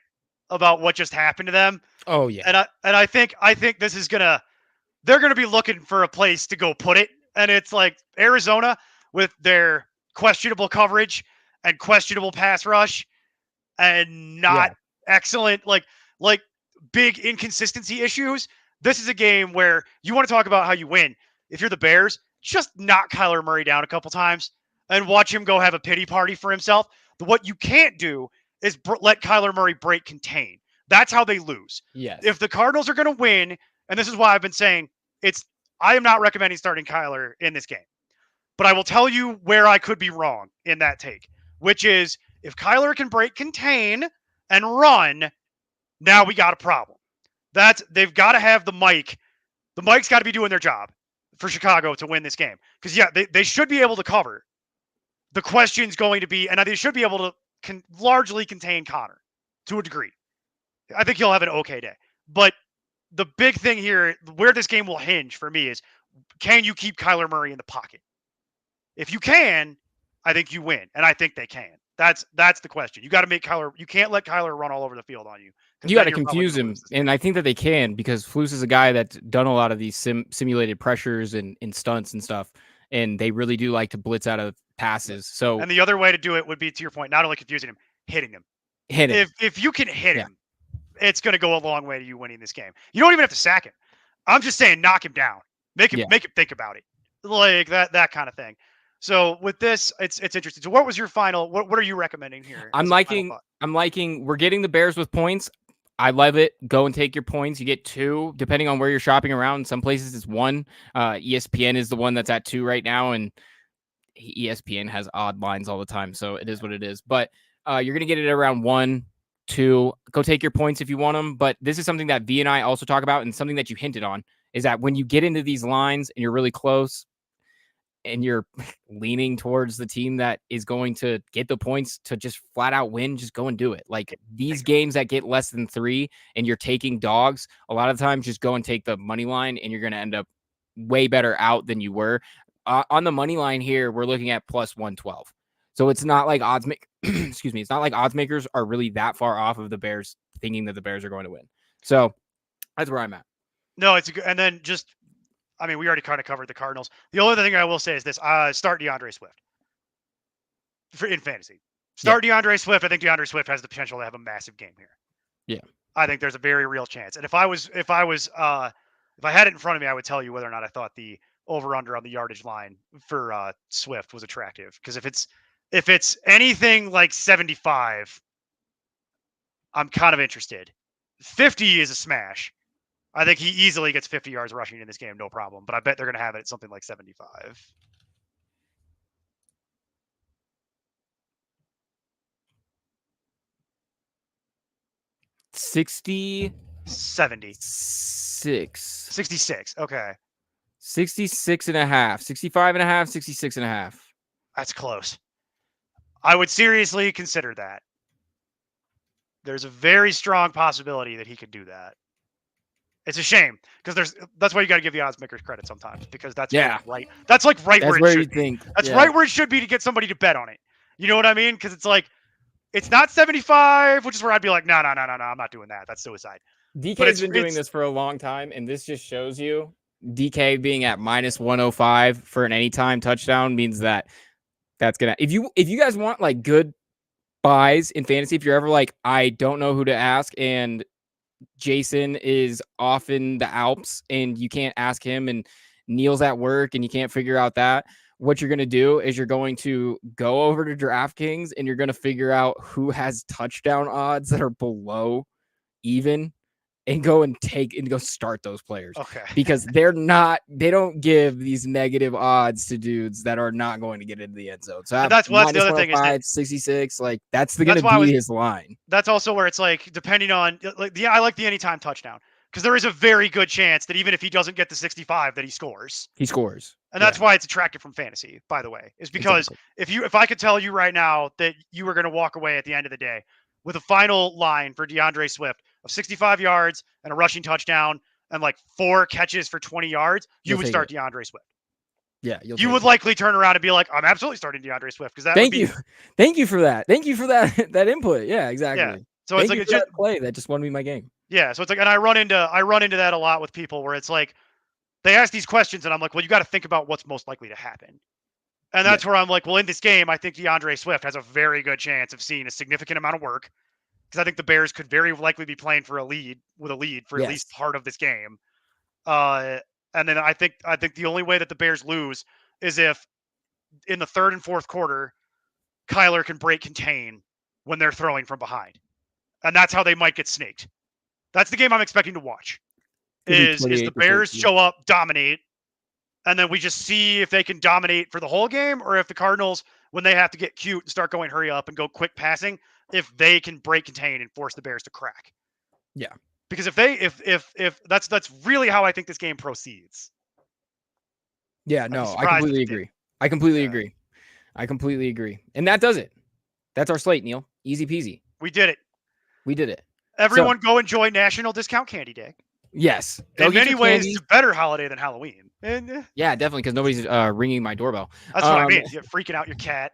about what just happened to them. Oh yeah. And I think this is they're gonna be looking for a place to go put it. And it's like Arizona with their questionable coverage and questionable pass rush and not excellent, like big inconsistency issues. This is a game where you want to talk about how you win. If you're the Bears, just knock Kyler Murray down a couple times and watch him go have a pity party for himself. What you can't do is let Kyler Murray break contain. That's how they lose. Yes. If the Cardinals are going to win, and this is why I've been saying I am not recommending starting Kyler in this game. But I will tell you where I could be wrong in that take, which is if Kyler can break contain and run, now we got a problem. They've got to have the mic. The mic's got to be doing their job for Chicago to win this game. Because, they should be able to cover. The question's going to be, and they should be able to largely contain Connor to a degree. I think he'll have an okay day. But the big thing here, where this game will hinge for me, is can you keep Kyler Murray in the pocket? If you can, I think you win. And I think they can. That's the question. You got to make Kyler. You can't let Kyler run all over the field on you. You got to confuse him, and I think that they can, because Flus is a guy that's done a lot of these simulated pressures and stunts and stuff, and they really do like to blitz out of passes. So, and the other way to do it would be, to your point, not only confusing him, hitting him. If you can hit him, it's going to go a long way to you winning this game. You don't even have to sack him. I'm just saying, knock him down, make him think about it, like that kind of thing. So with this, it's interesting. So what was your final? What are you recommending here? I'm liking. We're getting the Bears with points. I love it. Go and take your points. You get 2, depending on where you're shopping around. In some places it's 1. ESPN is the one that's at 2 right now, and ESPN has odd lines all the time, so it is what it is. But you're gonna get it around 1, 2. Go take your points if you want them. But this is something that V and I also talk about, and something that you hinted on is that when you get into these lines and you're really close, and you're leaning towards the team that is going to get the points to just flat out win, just go and do it. Like these games that get less than 3 and you're taking dogs, a lot of times just go and take the money line, and you're going to end up way better out than you were. On the money line here, we're looking at plus 112. So it's not like excuse me. It's not like odds makers are really that far off of the Bears thinking that the Bears are going to win. So that's where I'm at. No, it's good. And then just, we already kind of covered the Cardinals. The only other thing I will say is this: start DeAndre Swift in fantasy. Start DeAndre Swift. I think DeAndre Swift has the potential to have a massive game here. Yeah, I think there's a very real chance. And if I had it in front of me, I would tell you whether or not I thought the over/under on the yardage line for Swift was attractive. Because if it's anything like 75, I'm kind of interested. 50 is a smash. I think he easily gets 50 yards rushing in this game, no problem. But I bet they're going to have it at something like 75. $60, 66. 66. Okay. 66.5, 65.5, 66.5. That's close. I would seriously consider that. There's a very strong possibility that he could do that. It's a shame because that's why you got to give the odds makers credit sometimes, because that's right. That's like right That's where it you should be. think. That's right where it should be to get somebody to bet on it. You know what I mean? Because it's like, it's not 75, which is where I'd be like, no, I'm not doing that. That's suicide. DK's been doing this for a long time, and this just shows you DK being at minus 105 for an anytime touchdown means that's gonna. If you guys want like good buys in fantasy, if you're ever like, I don't know who to ask, and Jason is off in the Alps and you can't ask him, and Neil's at work and you can't figure out that, what you're going to do is you're going to go over to DraftKings and you're going to figure out who has touchdown odds that are below even, and go start those players. Okay. Because they don't give these negative odds to dudes that are not going to get into the end zone. So that's the other thing is 66, like that's going to be his line. That's also where it's like, depending on like, I like the anytime touchdown, because there is a very good chance that even if he doesn't get the 65, that he scores. He scores. And that's why it's attractive from fantasy, by the way, is because if I could tell you right now that you were going to walk away at the end of the day with a final line for DeAndre Swift of 65 yards and a rushing touchdown and like 4 catches for 20 yards, you would start DeAndre Swift. Yeah, you would likely turn around and be like, I'm absolutely starting DeAndre Swift, because that Thank you for that. Thank you for that input. Yeah, exactly. Yeah. So it's like it's just play that just won me my game. Yeah, so it's like, and I run into that a lot with people where it's like they ask these questions and I'm like, well, you got to think about what's most likely to happen. And that's where I'm like, well, in this game, I think DeAndre Swift has a very good chance of seeing a significant amount of work, because I think the Bears could very likely be playing for a lead for at least part of this game. And then I think the only way that the Bears lose is if in the third and fourth quarter, Kyler can break contain when they're throwing from behind. And that's how they might get snaked. That's the game I'm expecting to watch. Is the Bears show up, dominate, and then we just see if they can dominate for the whole game, or if the Cardinals, when they have to get cute and start going hurry up and go quick passing, if they can break contain and force the Bears to crack. Yeah. Because if that's really how I think this game proceeds. Yeah, no, I completely agree. I completely agree. And that does it. That's our slate, Neil. Easy peasy. We did it. Everyone go enjoy National Discount Candy Day. Yes. In many ways, it's a better holiday than Halloween. Yeah, definitely, because nobody's ringing my doorbell. That's what I mean. You're freaking out your cat.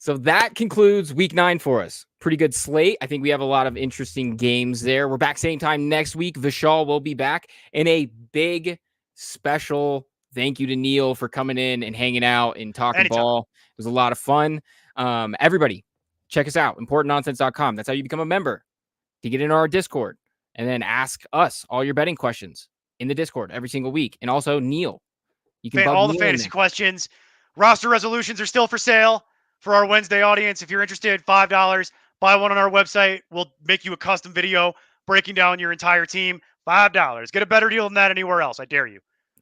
So that concludes week 9 for us. Pretty good slate. I think we have a lot of interesting games there. We're back same time next week. Vishaal will be back. And a big special thank you to Neil for coming in and hanging out and talking ball. It was a lot of fun. Everybody, check us out. ImportantNonsense.com. That's how you become a member, to get into our Discord. And then ask us all your betting questions in the Discord every single week. And also Neil. You can all the fantasy questions. Roster resolutions are still for sale for our Wednesday audience. If you're interested, $5. Buy one on our website. We'll make you a custom video breaking down your entire team. $5. Get a better deal than that anywhere else. I dare you.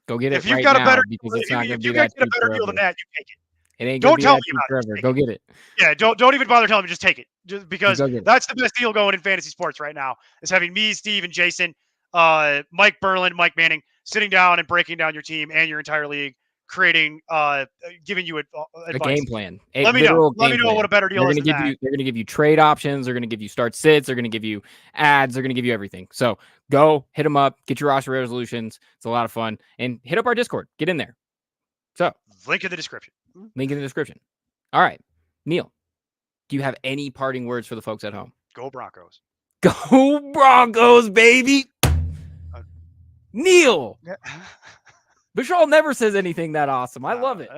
Go get it. If you've got a better deal, if you get a better deal than that, you take it. It ain't don't tell me forever. Go get it. Yeah, don't even bother telling me. Just take it. Just because that's the best deal going in fantasy sports right now, is having me, Steve, and Jason, Mike Berlin, Mike Manning, sitting down and breaking down your team and your entire league, creating, giving you advice. A game plan. Let me know what a better deal is. They're going to give you trade options. They're going to give you start sits. They're going to give you ads. They're going to give you everything. So go hit them up. Get your roster resolutions. It's a lot of fun. And hit up our Discord. Get in there. So link in the description. All right, Neil, do you have any parting words for the folks at home? Go Broncos. Go Broncos, baby. Neil. Vishaal never says anything that awesome. I love it.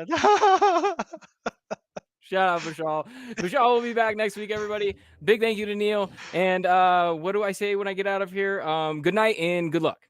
Shout out, Vishaal. Vishaal will be back next week, everybody. Big thank you to Neil. And what do I say when I get out of here? Good night and good luck.